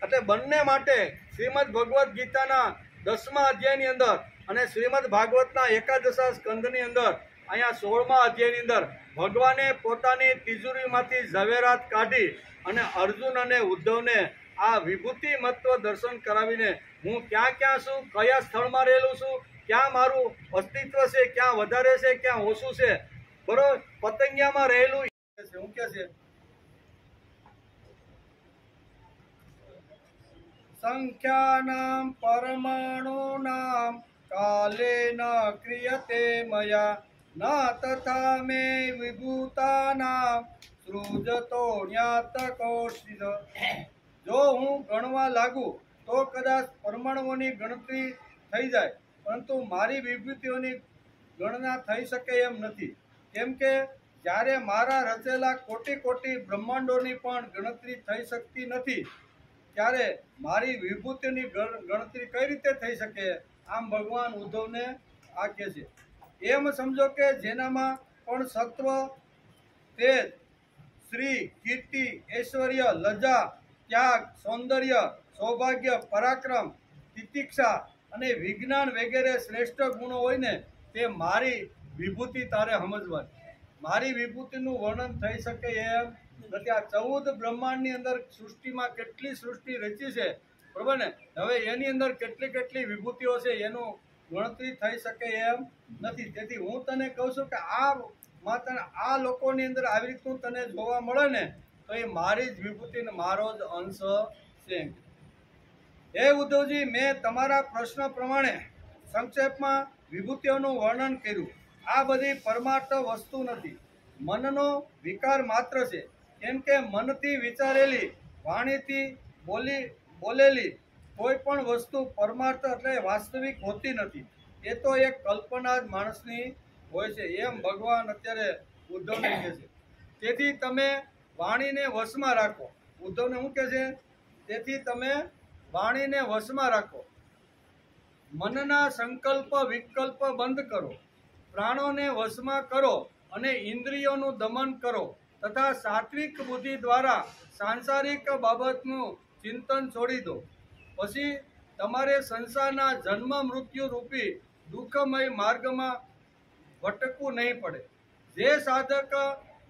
એટલે બંને માટે શ્રીમદ ભગવદ્ ગીતાના 10મા અધ્યાયની અંદર અને શ્રીમદ ભાગવતના 11 સ્કંદની અંદર અહીંયા 16મા અધ્યાયની અંદર ભગવાને પોતાની તિજોરીમાંથી ઝવેરાત કાઢી અને અર્જુન અને ઉદ્ધવને આ વિભૂતિ મહત્વ દર્શન કરાવીને હું ક્યાં ક્યાં છું, કયા સ્થળમાં રહેલું છું, ક્યાં મારું અસ્તિત્વ છે, ક્યાં વધારે છે, ક્યાં ઓછું છે, બરોબર, પતંગિયામાં રહેલું શું કે છે. સંખ્યાનામ પરમાણુનામ કાલે ન ક્રિયતે મયા ન તથા મે વિભૂતાનામ સૃજતો જ્ઞાતકોષિત. જો હું ગણવા લાગુ તો કદાચ પરમાણુઓની ગણતરી થઈ જાય, પરંતુ મારી વિભૂતિઓની ગણના થઈ શકે એમ નથી. કેમ કે જ્યારે મારા રચેલા કોટી કોટી બ્રહ્માંડોની પણ ગણતરી થઈ શકતી નથી, ત્યારે મારી વિભૂતિની ગણતરી કઈ રીતે થઈ શકે. આમ ભગવાન ઉદ્ધવને આ કહે છે. એમ સમજો કે જેનામાં પણ સત્વ, તેજ, શ્રી, કીર્તિ, ઐશ્વર્ય, લજ્જા, ત્યાગ, સૌંદર્ય, સૌભાગ્ય, પરાક્રમ, તિતિક્ષા અને વિજ્ઞાન વગેરે શ્રેષ્ઠ ગુણો હોય ને, તે મારી વિભૂતિ તારે સમજવાની. મારી વિભૂતિનું વર્ણન થઈ શકે એમ નથી. આ 14 બ્રહ્માંડની અંદર સૃષ્ટિમાં કેટલી સૃષ્ટિ રચી છે, બરોબર ને. હવે એની અંદર કેટલી કેટલી વિભૂતિઓ છે એનું ગણતરી થઈ શકે એમ નથી. તેથી હું તને કહું છું કે આ લોકોની અંદર આવી રીતનું તને જોવા મળે ને તો એ મારી જ વિભૂતિ ને મારો જ અંશ છે. હે ઉદ્ધવજી, મેં તમારા પ્રશ્ન પ્રમાણે સંક્ષેપમાં વિભૂતિઓનું વર્ણન કર્યું. આ બધી પરમાર્થ વસ્તુ નથી, મનનો વિકાર માત્ર છે. કેમ કે મનથી વિચારેલી, વાણીથી બોલેલી કોઈ પણ વસ્તુ પરમાર્થ એટલે વાસ્તવિક હોતી નથી. એ તો એક કલ્પના જ માણસની હોય છે. એમ ભગવાન અત્યારે ઉદ્ધવને કહે છે. તેથી તમે વાણીને વશમાં રાખો. ઉદ્ધવને શું કહે છે? તેથી તમે વાણીને વશમાં રાખો, મનના સંકલ્પ વિકલ્પ બંધ કરો, પ્રાણોને વશમાં કરો અને ઇન્દ્રિયોનું દમન કરો તથા સાત્વિક બુદ્ધિ દ્વારા સાંસારિક બાબતનું ચિંતન છોડી દો. પછી તમારે સંસારના જન્મ મૃત્યુ રૂપી દુઃખમય માર્ગમાં ભટકવું નહીં પડે. જે સાધક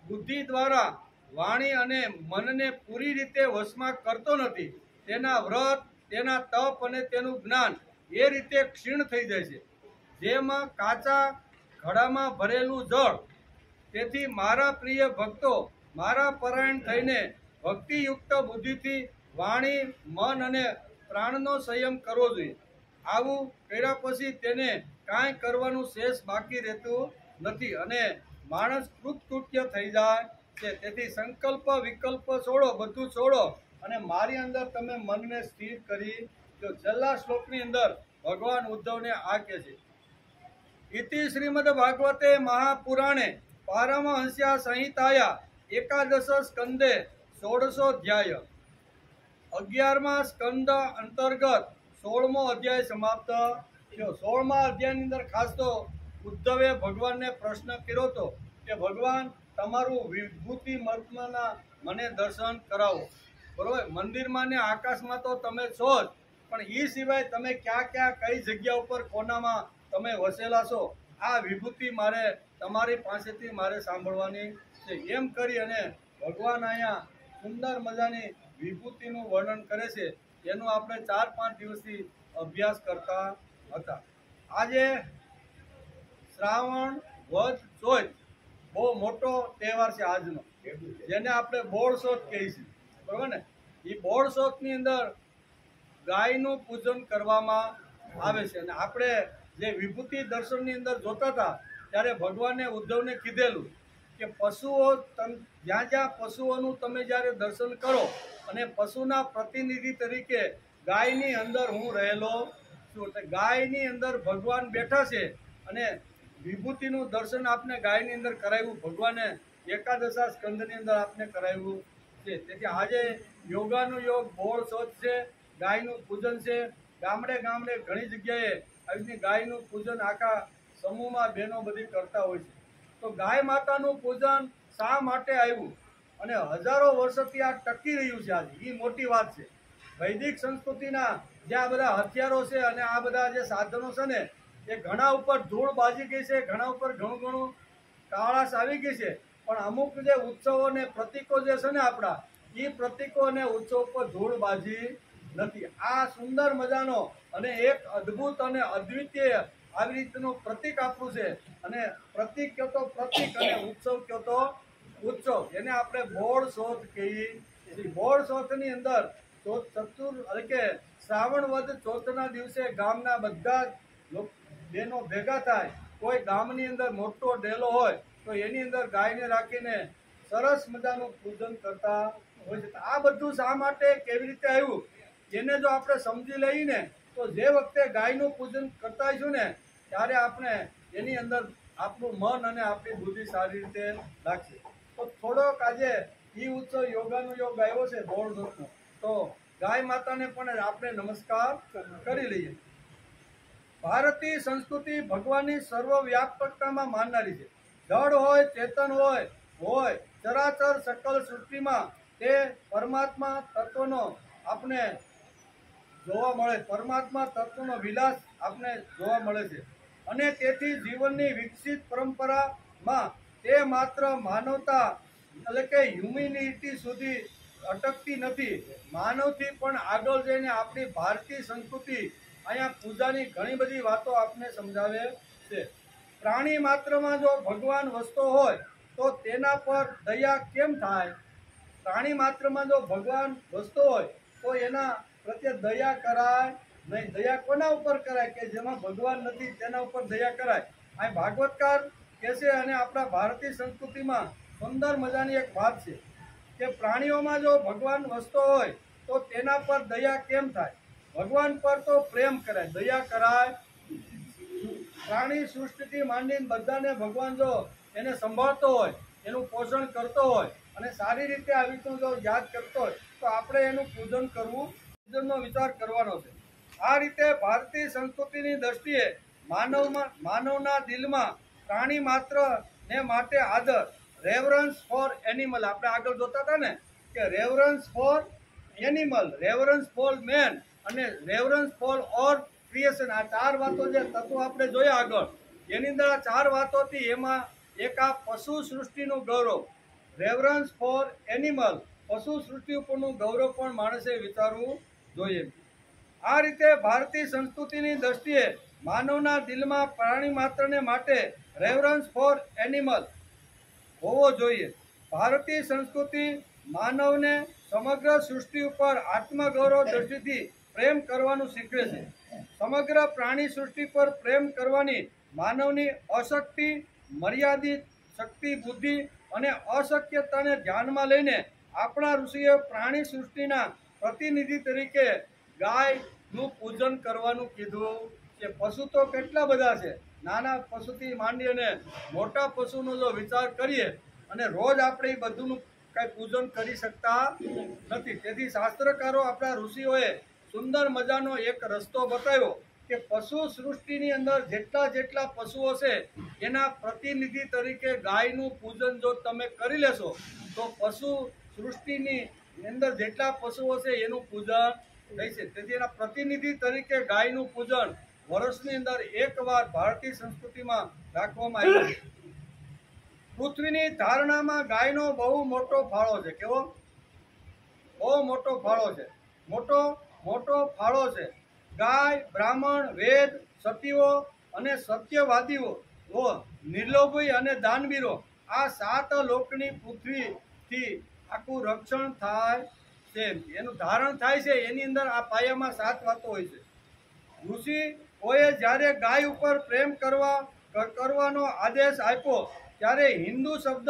બુદ્ધિ દ્વારા વાણી અને મનને પૂરી રીતે વશમાં કરતો નથી, તેના વ્રત, તેના તપ અને તેનું જ્ઞાન એ રીતે ક્ષીણ થઈ જાય છે, જેમાં કાચા ઘડામાં ભરેલું જળ. તેથી મારા પ્રિય ભક્તો, મારા પરાયણ થઈને ભક્તિયુક્ત બુદ્ધિથી વાણી, મન અને પ્રાણનો સંયમ કરવો જોઈએ. આવું કર્યા પછી તેને કાંઈ કરવાનું શેષ બાકી રહેતું નથી અને માણસ કૃતકૃત્ય થઈ જાય છે. તેથી સંકલ્પ વિકલ્પ છોડો, બધું છોડો અને મારી અંદર તમે મનને સ્થિર કરી દો. છેલ્લા શ્લોકની અંદર ભગવાન ઉદ્ધવને આ કહે છે. ઇતિ શ્રીમદ ભાગવતે મહાપુરાણે પારમહંસ્યા સંહિતાયા 11 સ્કંદે 16 અધ્યાય. 11મા સ્કંદ અંતર્ગત 16મો અધ્યાય સમાપ્ત થયો. 16મા અધ્યાયની અંદર ખાસ તો ઉદ્ધવે ભગવાનને પ્રશ્ન કર્યો હતો કે ભગવાન, તમારું વિભૂતિ મર્મના મને દર્શન કરાવો. બરોબર, મંદિરમાં ને આકાશમાં તો તમે છો જ, પણ એ સિવાય તમે ક્યાં ક્યાં કઈ જગ્યા ઉપર કોનામાં તમે વસેલા છો, આ વિભૂતિ મારે તમારી પાસેથી મારે સાંભળવાની છે. એમ કરી અને ભગવાન અહીંયા સુંદર મજાની વિભૂતિનું વર્ણન કરે છે. એનું આપણે 4-5 દિવસથી અભ્યાસ કરતા હતા. આજે શ્રાવણ વદ ચોથ બહુ મોટો તહેવાર છે આજનો, જેને આપણે બોળસોત કહીએ છીએ, બરોબર ને. એ બોળસોતની અંદર ગાયનું પૂજન કરવામાં આવે છે. અને આપણે જે વિભૂતિ દર્શનની અંદર જોતા હતા ત્યારે ભગવાને ઉદ્ધવને કીધેલું કે પશુઓ, જ્યાં જ્યાં પશુઓનું તમે જ્યારે દર્શન કરો અને પશુના પ્રતિનિધિ તરીકે ગાયની અંદર હું રહેલો છું. એટલે ગાયની અંદર ભગવાન બેઠા છે અને વિભૂતિનું દર્શન આપને ગાયની અંદર કરાવ્યું ભગવાને એકાદશા સ્કંદની અંદર આપને કરાવ્યું છે. તેથી આજે યોગાનું યોગ બોળ શોધ છે, ગાયનું પૂજન છે. ગામડે ગામડે ઘણી જગ્યાએ આવી રીતે ગાયનું પૂજન આખા સમૂહમાં બહેનો બધી કરતા હોય છે. તો ગાય માતાનું પૂજન શા માટે આવ્યું અને હજારો વર્ષોથી આ ટકી રહ્યું છે આજે, એ મોટી વાત છે. વૈદિક સંસ્કૃતિના જે આ બધા હથિયારો છે અને આ બધા જે સાધનો છે ને, એ ઘણા ઉપર ધૂળ બાજી ગઈ છે, ઘણા ઉપર ઘણું ઘણું કાળાશ આવી ગઈ છે. પણ અમુક જે ઉત્સવો ને પ્રતીકો જે છે ને આપણા, એ પ્રતીકો અને ઉત્સવ પર ધૂળ બાજી નથી. આ સુંદર મજાનો અને એક અદ્ભુત અને અદ્વિતીય આવી રીતનું પ્રતીક આપણું છે. અને પ્રતીક કયો તો પ્રતીક અને ઉત્સવ કયો તો ઉત્સવ. એને આપણે બોળ શોધ કહીએ. બોળ શોધની અંદર એટલે કે શ્રાવણ વદ ચોથના દિવસે ગામના બધા જ બહેનો ભેગા થાય. કોઈ ગામની અંદર મોટો ડેલો હોય તો એની અંદર ગાયને રાખીને સરસ મજાનું પૂજન કરતા હોય છે. આ બધું શા માટે કેવી રીતે આવ્યું એને જો આપણે સમજી લઈએ તો જે વખતે ગાયનું પૂજન કરતા હોઈશું ને ત્યારે આપણે એની અંદર આપણું મન અને આપણી બુદ્ધિ સારી રીતે લાગશે. તો થોડોક આજે એ ઉત્સવ યોગાનું યોગ આવ્યો છે બોળ શોધનો, તો ગાય માતાને પણ આપણે નમસ્કાર કરી લઈએ. ભારતીય સંસ્કૃતિ ભગવાનની સર્વવ્યાપકતામાં માનનારી છે. જળ હોય, ચેતન હોય ચરાચર સકલ સૃષ્ટિમાં તે પરમાત્મા તત્વનો આપણે જોવા મળે, પરમાત્મા તત્વનો વિલાસ આપણે જોવા મળે છે. અને તેથી જીવનની વિકસિત પરંપરામાં તે માત્ર માનવતા એટલે કે હ્યુમિનિટી સુધી અટકતી નથી. માનવથી પણ આગળ જઈને આપણી ભારતીય સંસ્કૃતિ અહીંયા પૂજાની ઘણી બધી વાતો આપને સમજાવે છે. પ્રાણી માત્રમાં જો ભગવાન વસતો હોય તો તેના પર દયા કેમ થાય? પ્રાણી માત્રમાં જો ભગવાન વસતો હોય તો એના પ્રત્યે દયા કરાય નહીં. દયા કોના ઉપર કરાય? કે જેમાં ભગવાન નથી તેના ઉપર દયા કરાય. આ ભાગવતકાર કહે છે અને આપણા ભારતીય સંસ્કૃતિમાં સુંદર મજાની એક વાત છે કે પ્રાણીઓમાં જો ભગવાન વસતો હોય તો તેના પર દયા કેમ થાય? ભગવાન પર તો પ્રેમ કરાય, દયા કરાય. પ્રાણી સૃષ્ટિથી માંડીને બધાને ભગવાન જો એને સંભાળતો હોય, એનું પોષણ કરતો હોય અને સારી રીતે આવી રીતનું જો યાદ કરતો હોય તો આપણે એનું પૂજન કરવું, પૂજનનો વિચાર કરવાનો છે. આ રીતે ભારતીય સંસ્કૃતિની દ્રષ્ટિએ માનવના દિલમાં પ્રાણી માત્ર ને માટે આદર, રેવરન્સ ફોર એનિમલ, આપણે આગળ જોતા હતા ને કે reverence for animal, reverence for man અને રેવરન્સ ફોર ઓર ક્રિએશન. આ ચાર વાતો જે તત્વો આપણે જોયા આગળ, એની અંદર આ ચાર વાતોથી એમાં એક આ પશુ સૃષ્ટિનું ગૌરવ, રેવરન્સ ફોર એનિમલ, પશુ સૃષ્ટિ ઉપરનું ગૌરવ પણ માણસે વિચારવું જોઈએ. આ રીતે ભારતીય સંસ્કૃતિની દ્રષ્ટિએ માનવના દિલમાં પ્રાણી માત્રને માટે રેવરન્સ ફોર એનિમલ હોવો જોઈએ. ભારતીય સંસ્કૃતિ માનવને સમગ્ર સૃષ્ટિ ઉપર આત્મગૌરવ દ્રષ્ટિથી પ્રેમ કરવાનું શીખવે છે. સમગ્ર પ્રાણી સૃષ્ટિ પર પ્રેમ કરવાની માનવની અશક્તિ, મર્યાદિત શક્તિ, બુદ્ધિ અને અશક્યતાને ધ્યાનમાં લઈને આપણા ઋષિએ પ્રાણી સૃષ્ટિના પ્રતિનિધિ તરીકે ગાયનું પૂજન કરવાનું કીધું છે. પશુ તો કેટલા બધા છે, નાના પશુથી માંડી અને મોટા પશુનો જો વિચાર કરીએ અને રોજ આપણે એ બધુંનું કાંઈ પૂજન કરી શકતા નથી. તેથી શાસ્ત્રકારો, આપણા ઋષિઓએ સુંદર મજાનો એક રસ્તો બતાવ્યો કે પશુ સૃષ્ટિની અંદર જેટલા પશુઓ છે એના પ્રતિનિધિ તરીકે ગાયનું પૂજન જો તમે કરી લેશો તો પશુ સૃષ્ટિની અંદર જેટલા પશુઓ છે એનું પૂજન થશે. તેથી એના પ્રતિનિધિ તરીકે ગાયનું પૂજન વર્ષની અંદર એકવાર ભારતીય સંસ્કૃતિમાં રાખવામાં આવ્યું છે. પૃથ્વીની ધારણામાં ગાયનો બહુ મોટો ફાળો છે. કેવો? બહુ મોટો ફાળો છે. મોટો ફાળો છે. ગાય, બ્રાહ્મણ, વેદ, સતીઓ અને સત્યવાદીઓ, નિર્લોભી અને દાનવીરો, આ 7 લોકની પૃથ્વીથી આખું રક્ષણ થાય છે, એનું ધારણ થાય છે. એની અંદર આ પાયામાં 7 વાતો હોય છે. ઋષિઓએ જ્યારે ગાય ઉપર પ્રેમ કરવાનો આદેશ આપ્યો ત્યારે હિન્દુ શબ્દ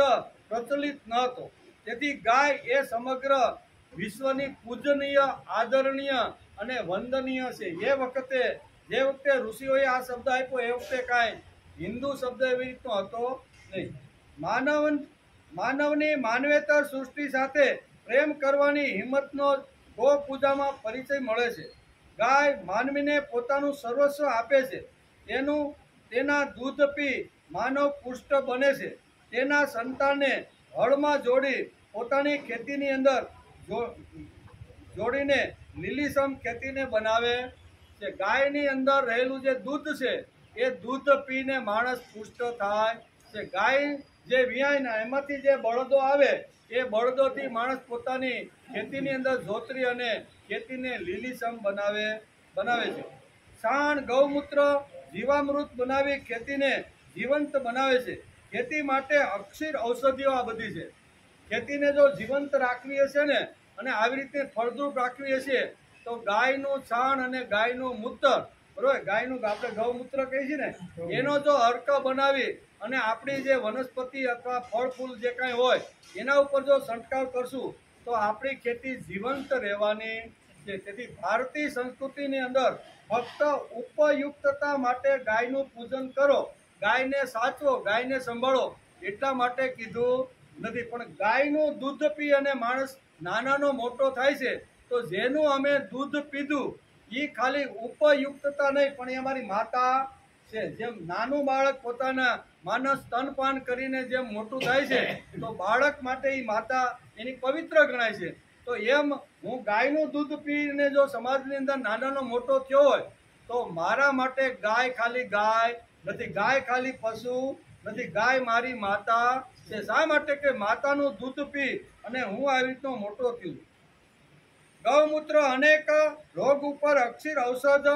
પ્રચલિત ન હતો. તેથી ગાય એ સમગ્ર વિશ્વની પૂજનીય, આદરણીય અને વંદનીય છે. જે વખતે ઋષિઓએ આ શબ્દ આપ્યો એ વખતે કાંઈ હિન્દુ શબ્દ એવી રીતનો હતો નહીં. માનવની માનવેતર સૃષ્ટિ સાથે પ્રેમ કરવાની હિંમતનો ગો પૂજામાં પરિચય મળે છે. ગાય માનવીને પોતાનું સર્વસ્વ આપે છે. તેના દૂધ પી માનવ પુષ્ટ બને છે. તેના સંતાનને હળમાં જોડી પોતાની ખેતીની અંદર જોડીને લીલીછમ ખેતીને બનાવે છે. ગાયની અંદર રહેલું જે દૂધ છે એ દૂધ પીને માણસ પુષ્ટ થાય છે. ગાય જે વિયાય એમાંથી જે બળદો આવે એ બળદોથી માણસ પોતાની ખેતીની અંદર જોતરી અને ખેતીને લીલીછમ બનાવે છે. છાણ ગૌમૂત્ર જીવામૃત બનાવી ખેતીને જીવંત બનાવે છે. ખેતી માટે અક્ષીર ઔષધિઓ આ બધી છે. ખેતીને જો જીવંત રાખવી હશે ને અને આવી રીતે ફળદ્રુપ રાખવી હશે તો ગાયનું છાણ અને ગાયનું મૂત્ર, બરોબર, ગાયનું આપણે ગૌમૂત્ર કહીએ છીએ ને, એનો જો અર્ક બનાવી અને આપણી જે વનસ્પતિ અથવા ફળ ફૂલ જે કાંઈ હોય એના ઉપર જો છંટકાવ કરશું તો આપણી ખેતી જીવંત રહેવાની છે. તેથી ભારતીય સંસ્કૃતિની અંદર ફક્ત ઉપયુક્તતા માટે ગાયનું પૂજન કરો, ગાયને સાચવો, ગાયને સંભાળો એટલા માટે કીધું નથી. પણ ગાયનું દૂધ પી અને માણસ નાનાનો મોટો થાય છે તો જેનું અમે દૂધ પીધું એ ખાલી ઉપયુક્તતા નહીં પણ એ અમારી માતા છે. જેમ નાનું બાળક પોતાના માનો સ્તનપાન કરીને જેમ મોટું થાય છે તો બાળક માટે એ માતા એની પવિત્ર ગણાય છે. તો એમ હું ગાયનું દૂધ પીને જો સમાજની અંદર નાનાનો મોટો થયો હોય તો મારા માટે ગાય ખાલી ગાય નથી, ગાય ખાલી પશુ નથી, ગાય મારી માતા છે. શા માટે કે માતાનું દૂધ પી અને હું આવી રીતનો મોટો થયો. ગૌમૂત્ર અનેક રોગ ઉપર અક્ષીર ઔષધ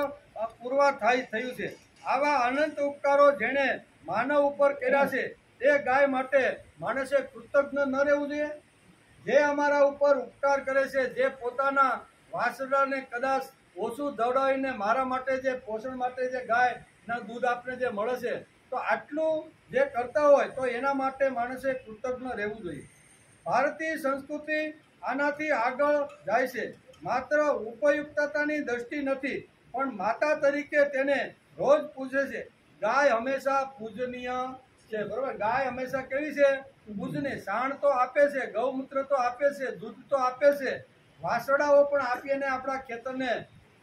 પુરવાર થયું છે. આવા અનંત ઉપકારો જેણે માનવ ઉપર કર્યા છે તે ગાય માટે માણસે કૃતજ્ઞ ન રહેવું જોઈએ. જે અમારા ઉપર ઉપકાર કરે છે, જે પોતાના વાસડાને કદાચ ઓછું દોડાવીને મારા માટે જે પોષણ માટે જે ગાયના દૂધ આપને જે મળે છે તો આટલું જે કરતા હોય તો એના માટે માણસે કૃતજ્ઞ રહેવું જોઈએ. ભારતીય સંસ્કૃતિ આનાથી આગળ જાય છે. માત્ર ઉપયુક્તતાની દ્રષ્ટિ નથી પણ માતા તરીકે તેને રોજ પૂજે છે. ગાય હંમેશા પૂજનીય છે, બરોબર. ગાય હંમેશા કેવી છે? પૂજનીય. સાણ તો આપે છે, ગૌમૂત્ર તો આપે છે, દૂધ તો આપે છે, વાસડાઓ પણ આપીને આપણા ખેતરને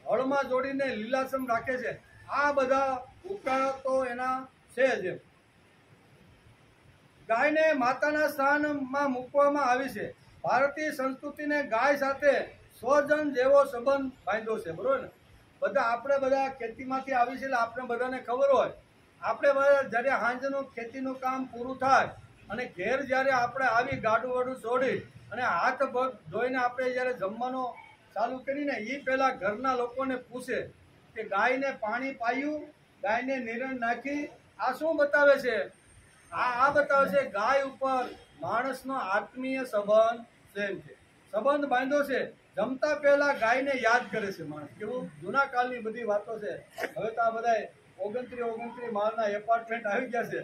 હળમાં જોડીને લીલાછમ રાખે છે. આ બધા ઉપકારો તો એના છે જ. ગાયને માતાના સ્થાનમાં મૂકવામાં આવી છે. ભારતીય સંસ્કૃતિને ગાય સાથે સ્વજન જેવો સંબંધ બાંધ્યો છે, બરોબર ને. આપણે બધા ખેતીમાંથી આવી છે એટલે આપણે બધાને ખબર હોય. આપણે બધા જ્યારે સાંજનું ખેતીનું કામ પૂરું થાય અને ઘેર જ્યારે આપણે આવી ગાડું વાડું છોડી અને હાથ પગ ધોઈને આપણે જ્યારે જમવાનો ચાલુ કરીને એ પહેલાં ઘરના લોકોને પૂછે કે ગાયને પાણી પાયું, ગાયને નિરણ નાખી. આ શું બતાવે છે? આ બતાવે છે ગાય ઉપર માણસનો આત્મીય સંબંધ પ્રેમ છે, સંબંધ બાંધ્યો છે. જમતા પહેલા ગાયને યાદ કરે છે માણસ. કેવું જૂના કાળની બધી વાતો છે. હવે તો આ બધા 29 માળના એપાર્ટમેન્ટ આવી ગયા છે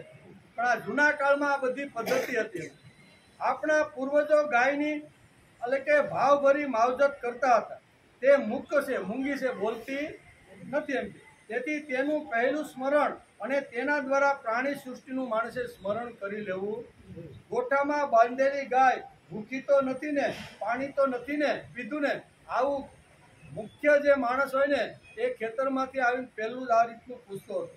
પણ આ જૂના કાળમાં આ બધી પદ્ધતિ હતી. આપણા પૂર્વજો ગાયની એટલે કે ભાવભરી માવજત કરતા હતા. તે મૂક છે, મૂંગી છે, બોલતી નથી એમ. તેથી તેનું પહેલું સ્મરણ અને તેના દ્વારા પ્રાણી સૃષ્ટિનું માણસે સ્મરણ કરી લેવું. ગોઠામાં બાંધેલી ગાય ભૂખી તો નથી ને, પાણી તો નથી ને પીધું ને, આવું મુખ્ય જે માણસ હોય ને એ ખેતરમાંથી આવીને પહેલું આ રીતનું પૂછતો હતો.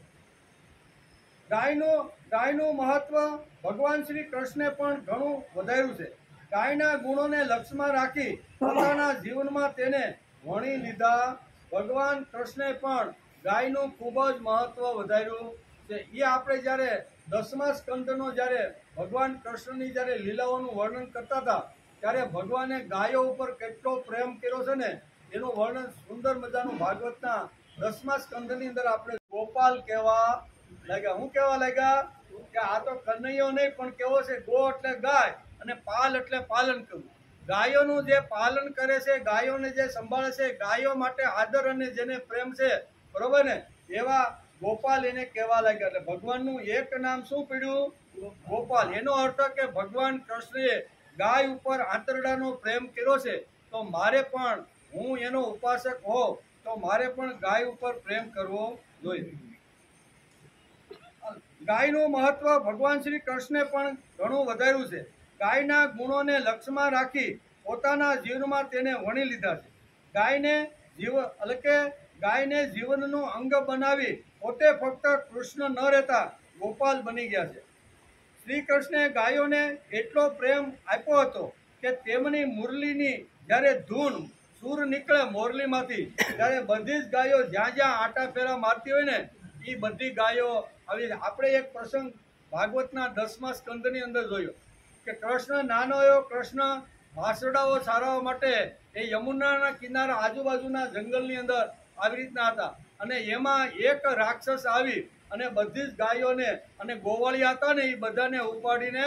ગાયનું મહત્વ ભગવાન શ્રી કૃષ્ણે પણ ઘણું વધાર્યું છે. ગાયના ગુણોને લક્ષ્યમાં રાખી પોતાના જીવનમાં તેને વણી લીધા. ભગવાન કૃષ્ણે પણ ગાયનું ખૂબ જ મહત્વ વધાર્યું છે. એ આપણે જ્યારે 10મા સ્કંદનો જ્યારે ભગવાન કૃષ્ણની જ્યારે લીલાઓનું વર્ણન કરતા હતા ત્યારે ભગવાને ગાયો ઉપર કેટલો પ્રેમ કર્યો છે ને એનું વર્ણન સુંદર મજાનું ભાગવતના 10મા સ્કંદની અંદર આપણે ગોપાલ કહેવા લાગ્યા. હું કહેવા લાગ્યા કે આ તો કનૈયો નહીં પણ કેવો છે? ગો એટલે ગાય અને પાલ એટલે પાલન કરવું. ગાયોનું જે પાલન કરે છે, ગાયોને જે સંભાળે છે, ગાયો માટે આદર અને જેને પ્રેમ છે, બરોબર ને, એવા ગોપાલ એને કહેવા લાગ્યા. એટલે ભગવાનનું એક નામ શું પડ્યું? ગોપાલ. એનો અર્થ કે ભગવાન કૃષ્ણએ ગાય ઉપર આંતરડાનો પ્રેમ કર્યો છે તો મારે પણ, હું એનો ઉપાસક હોઉં તો મારે પણ ગાય ઉપર પ્રેમ કરવો જોઈએ. ગાયનું મહત્વ ભગવાન શ્રી કૃષ્ણે પણ ઘણું વધાર્યું છે. ગાયના ગુણોને લક્ષ્યમાં રાખી પોતાના જીવનમાં તેને વણી લીધા છે. ગાયને ગાયને જીવનનું અંગ બનાવી પોતે ફક્ત કૃષ્ણ ન રહેતા ગોપાલ બની ગયા છે. શ્રી કૃષ્ણે ગાયોને એટલો પ્રેમ આપ્યો હતો કે તેમની મુરલીની જ્યારે ધૂન સૂર નીકળે મોરલીમાંથી ત્યારે બધી જ ગાયો જ્યાં જ્યાં આટા ફેરા મારતી હોય ને એ બધી ગાયો આવી. આપણે એક પ્રસંગ ભાગવતના 10મા સ્કંદની અંદર જોયો કે કૃષ્ણ નાનો એવો કૃષ્ણ વાસડાઓ સારવા માટે એ યમુનાના કિનારા આજુબાજુના જંગલની અંદર આવી રીતના હતા અને એમાં એક રાક્ષસ આવી અને બધી જ ગાયોને અને ગોવાળિયા હતા ને એ બધાને ઉપાડીને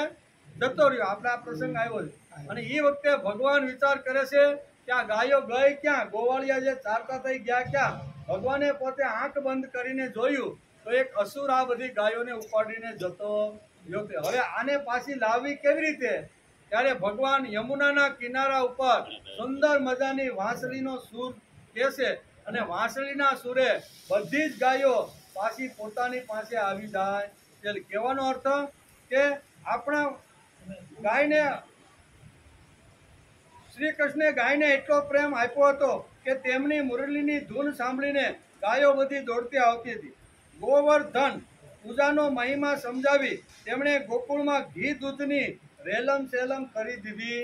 જતો રહ્યો. આપણે આ પ્રસંગ આવ્યો છે અને એ વખતે ભગવાન વિચાર કરે છે કે આ ગાયો ગઈ ક્યાં, ગોવાળિયા જે ચારતા થઈ ગયા ક્યાં. ભગવાને પોતે આંખ બંધ કરીને જોયું તો એક અસુર આ બધી ગાયોને ઉપાડીને જતો રહ્યો. હવે આને પાછી લાવવી કેવી રીતે? ત્યારે ભગવાન યમુનાના કિનારા ઉપર સુંદર મજાની વાંસળીનો સૂર કહેશે અને વાંસળીના સૂરે બધી જ ગાયો પાછી પોતાની પાસે આવી જાય. એટલે કહેવાનો અર્થ કે આપણા ગાયને શ્રી કૃષ્ણે ગાયને એટલો પ્રેમ આપ્યો હતો કે તેમની મુરલીની ધૂન સાંભળીને ગાયો બધી દોડતી આવતી હતી. ગોવર્ધન પૂજાનો મહિમા સમજાવી તેમણે ગોકુળમાં ઘી દૂધની રેલમ સેલમ કરી દીધી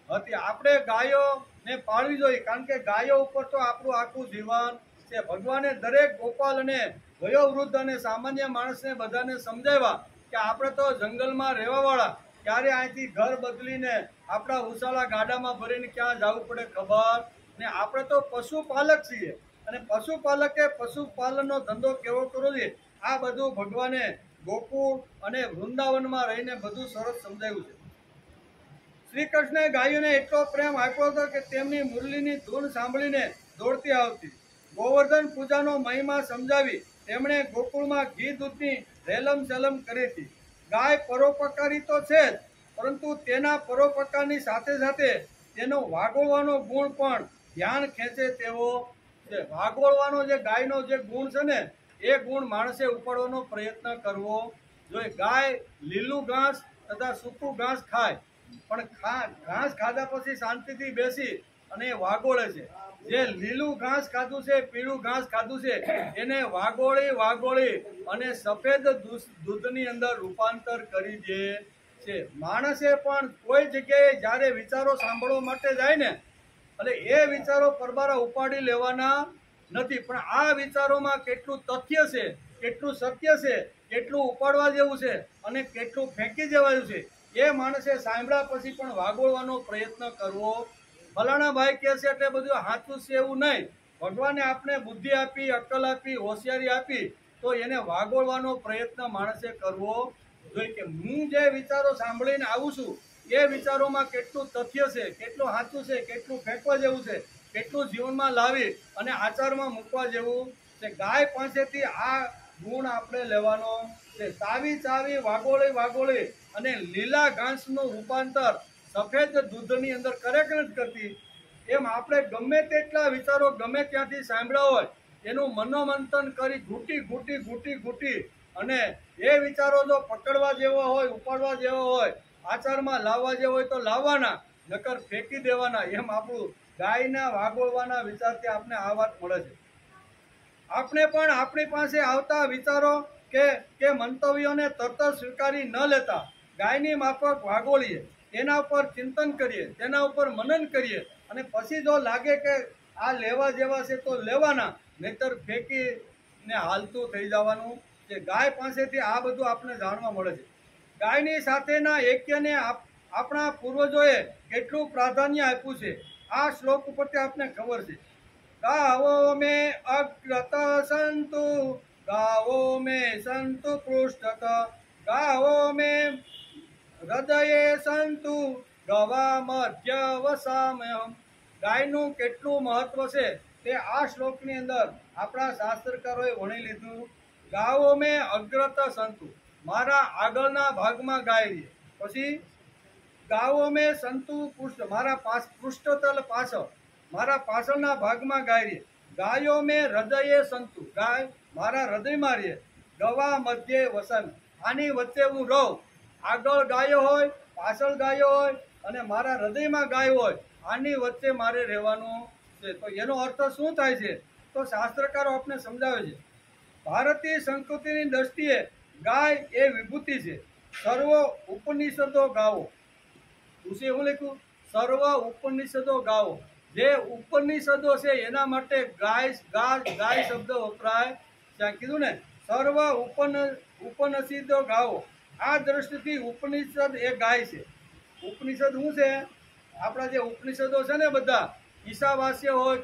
હતી. આપણે ગાયોને પાળવી જોઈએ કારણ કે ગાયો ઉપર તો આપણું આખું જીવન છે. ભગવાને દરેક ગોપાલ અને વયોવૃદ્ધ અને સામાન્ય માણસને બધાને સમજાવ્યા કે આપણે તો જંગલમાં રહેવાવાળા, ક્યારે અહીંથી ઘર બદલીને આપણા ઉસાળા ગાડામાં ભરીને ક્યાં જવું પડે ખબર ને. આપણે તો પશુપાલક છીએ અને પશુપાલકે પશુપાલનનો ધંધો કેવો કરવો જોઈએ આ બધું ભગવાને ગોકુળ અને વૃંદાવનમાં રહીને બધું સરસ સમજાવ્યું છે. શ્રી કૃષ્ણે ગાયોને એટલો પ્રેમ આપ્યો હતો કે તેમની મુરલીની ધૂન સાંભળીને દોડતી આવતી. ગોવર્ધન પૂજાનો મહિમા સમજાવી તેમણે ગોકુળમાં ઘી દૂધની રેલમ સેલમ કરી હતી. ગાય પરોપકારી તો છે જ પરંતુ તેના પરોપકારની સાથે સાથે તેનો વાગોળવાનો ગુણ પણ ધ્યાન ખેંચે તેવો છે. વાગોળવાનો જે ગાયનો જે ગુણ છે ને એ ગુણ માણસે ઉપાડવાનો પ્રયત્ન કરવો જોઈએ. ગાય લીલું ઘાસ તથા સૂકું ઘાસ ખાય પણ ઘાસ ખાધા પછી શાંતિથી બેસી અને વાગોળે છે. જે લીલું ઘાસ ખાધું છે, પીળું ઘાસ ખાધું છે એને વાગોળી અને સફેદ દૂધની અંદર રૂપાંતર કરી દે છે. માણસે પણ કોઈ જગ્યાએ જ્યારે વિચારો સાંભળવા માટે જાય ને એટલે એ વિચારો પરબારા ઉપાડી લેવાના નથી, પણ આ વિચારોમાં કેટલું તથ્ય છે, કેટલું સત્ય છે, કેટલું ઉપાડવા જેવું છે અને કેટલું ફેંકી દેવાયું છે એ માણસે સાંભળ્યા પછી પણ વાગોળવાનો પ્રયત્ન કરવો. ફલાણા ભાઈ કહે છે એટલે બધું સાચું છે એવું નહીં. ભગવાને આપણે બુદ્ધિ આપી, અક્કલ આપી, હોશિયારી આપી તો એને વાગોળવાનો પ્રયત્ન માણસે કરવો જોઈએ કે હું જે વિચારો સાંભળીને આવું છું એ વિચારોમાં કેટલું તથ્ય છે, કેટલું સાચું છે, કેટલું ફેંકવા જેવું છે, કેટલું જીવનમાં લાવી અને આચારમાં મૂકવા જેવું છે. ગાય પાસેથી આ ગુણ આપણે લેવાનો છે. ચાવી વાગોળી અને લીલા ઘાસનું રૂપાંતર સફેદ દૂધની અંદર કરે કે નથી કરતી એમ આપણે ગમે તેટલા વિચારો ગમે ત્યાંથી સાંભળ્યા હોય એનું મનોમંથન કરી ઘૂંટી અને એ વિચારો જો પકડવા જેવો હોય, ઉપાડવા જેવો હોય, આચારમાં લાવવા જેવો હોય તો લાવવાના, નકર ફેંકી દેવાના. એમ આપણું ગાયના વાગોળવાના વિચારથી આપણે આ વાત મળે છે. આપણે પણ આપણી પાસે આવતા વિચારો કે મંતવ્યોને તરત સ્વીકારી ન લેતા ગાયની માફક વાગોળીએ, તેના ઉપર ચિંતન કરીએ, તેના ઉપર મનન કરીએ અને પછી જો લાગે કે આ લેવા જેવા છે તો લેવાના, નહીતર ફેંકીને હાલતું થઈ જવાનું છે. ગાય પાસેથી આ બધું આપણે જાણવા મળે છે. ગાયની સાથેના એક્યને આપણા પૂર્વજોએ કેટલું પ્રાધાન્ય આપ્યું છે આ શ્લોક ઉપરથી આપને ખબર છે. ગાવો મે અગ્રત સંતુ, ગાવો મે સંતુ પૃષ્ઠત, ગાવો મે હૃદયે સંતુ, ગવા મધ્ય વસામ્યહમ. ગાયનું કેટલું મહત્વ છે તે આ શ્લોકની અંદર આપણા શાસ્ત્રકારોએ વણી લીધું. ગાવો મે અગ્રત સંતુ, મારા આગળના ભાગમાં ગાય રહે. પછી ગાવો મે સંતુ પૃષ્ઠ, મારા પૃષ્ઠતલ પાછળ, મારા પાછળના ભાગમાં ગાય રહે. ગાયો મે હૃદયે સંતુ, ગાય મારા હૃદયમાં રહે. ગવા મધ્યે વસન, આની વચ્ચે હું રહું. આગળ ગાયો હોય પાછળ ગાયો હોય અને મારા હૃદયમાં ગાય હોય, આની વચ્ચે મારે રહેવાનું છે. તો એનો અર્થ શું થાય છે? તો શાસ્ત્રકારો આપણે સમજાવે છે, ભારતીય સંસ્કૃતિની દ્રષ્ટિએ ગાય એ વિભૂતિ છે. સર્વ ઉપનિષદો ગાવો. ઋષિ એવું લખ્યું, સર્વ ઉપનિષદો ગાવો. જે ઉપનિષદો છે એના માટે ગાય શબ્દ વપરાય. ત્યાં કીધું ને, સર્વ ઉપનિષદો ગાવો. આ દ્રષ્ટિથી ઉપનિષદ એ ગાય છે. ઉપનિષદ શું છે? આપણા જે ઉપનિષદો છે ને બધા, ઈશાવાસ્ય હોય,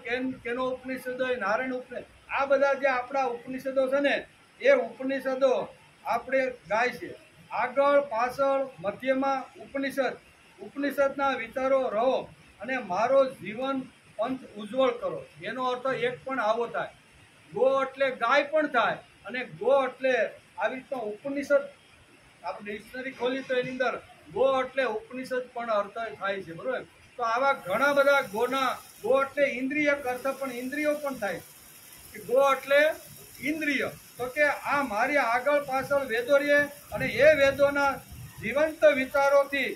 કેનો ઉપનિષદ હોય, નારાયણ ઉપનિષદ, આ બધા જે આપણા ઉપનિષદો છે ને, એ ઉપનિષદો આપણે ગાય છે. આગળ પાછળ મધ્યમાં ઉપનિષદના વિચારો રહો અને મારો જીવન પંથ ઉજ્જવળ કરો. એનો અર્થ એક પણ આવો થાય. ગો એટલે ગાય પણ થાય, અને ગો એટલે આવી રીતનો ઉપનિષદ. આપણે ડિક્શનરી ખોલી તો એની અંદર ગો એટલે ઉપનિષદ પણ અર્થ થાય છે, બરોબર? તો આવા ઘણા બધા ગો એટલે ઇન્દ્રિય અર્થ પણ ઇન્દ્રિયો પણ થાય કે ગો એટલે ઇન્દ્રિય. તો કે આ મારી આગળ પાછળ વેદો રહે અને એ વેદોના જીવંત વિચારોથી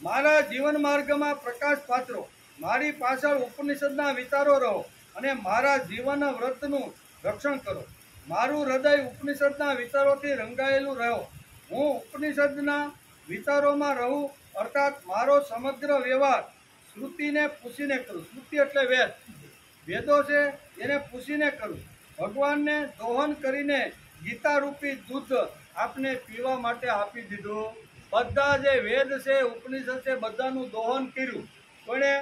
મારા જીવન માર્ગમાં પ્રકાશ પાત્રો. મારી પાછળ ઉપનિષદના વિચારો રહો અને મારા જીવન વ્રતનું રક્ષણ કરો. મારું હૃદય ઉપનિષદના વિચારોથી રંગાયેલું રહો. હું ઉપનિષદના વિચારોમાં રહું, અર્થાત મારો સમગ્ર વ્યવહાર શ્રુતિને પૂછીને કરું. શ્રુતિ એટલે વેદો છે, એને પૂછીને કરું. ભગવાનને દોહન કરીને ગીતા રૂપી દૂધ આપને પીવા માટે આપી દીધું. બધા જે વેદ છે, ઉપનિષદ છે, બધાનું દોહન કર્યું કોણે?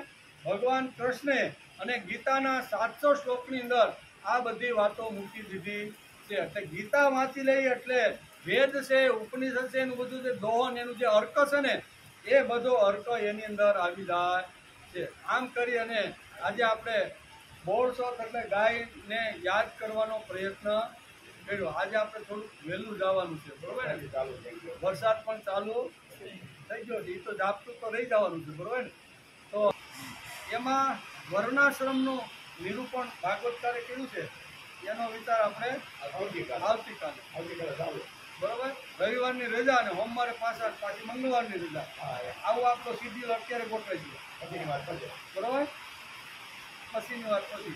ભગવાન કૃષ્ણે. અને ગીતાના 700 શ્લોકની અંદર આ બધી વાતો મૂકી દીધી છે. એટલે ગીતા વાંચી લઈ એટલે વેદ છે, ઉપનિષદ છે, એનું બધું જે દોહન, એનું જે અર્ક છે ને, એ બધો અર્ક એની અંદર આવી જાય છે. આમ કરી અને આજે આપણે બોળસોથ એટલે ગાયને યાદ કરવાનો પ્રયત્ન કર્યો. આજે આપણે થોડુંક વહેલું જવાનું છે, બરોબર ને? વરસાદ પણ ચાલુ થઈ ગયો છે, એ તો ઝાપટું તો રહી જવાનું છે, બરોબર ને? તો એમાં વર્ણાશ્રમનું નિરૂપણ ભાગવતકારે કર્યું છે. એનો વિચાર આપણે આવતીકાલે, બરોબર? રવિવારની રજા અને સોમવારે પાછી મંગળવારની રજા. આવું આપણો શિડ્યુલ અત્યારે ગોઠવાઈ ગયો, બરોબર? પછીની વાત પછી.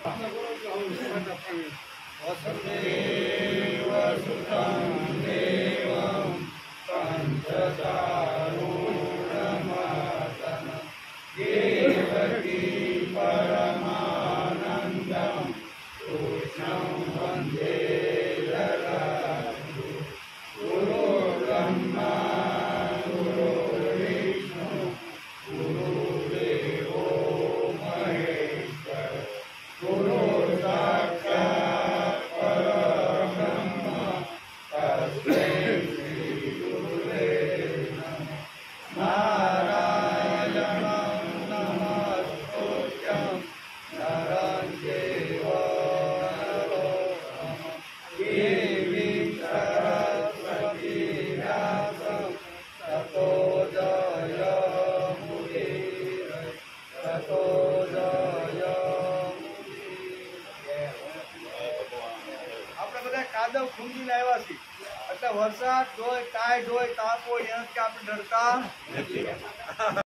વસુદેવ સુતં દેવં પંચચારૂઢમાતં દેવકી પરમાનંદં કૃષ્ણં વંદે જગદ્ગુરૂ. ગુરુ બ્રહ્મા ગુરુ વિષ્ણુ ગુરુદેવો મહેશ્વર ગુરુ સાક્ષાત પરબ્રહ્મ તસ્મૈ શ્રી ગુરુવે નમઃ. નારાયણં નમસ્તુભ્યં નરં ચૈવ નરોત્તમં દેવીં સરસ્વતીં વ્યાસં તતો જયમુદીરયે. તતો જયમુદીરયે. આપણે બધા કાદવ ખૂંદીને આવ્યા છીએ, એટલે વરસાદ હોય, કાંઈ હોય, તાપ હોય, એનાથી આપણે ડરતા નથી.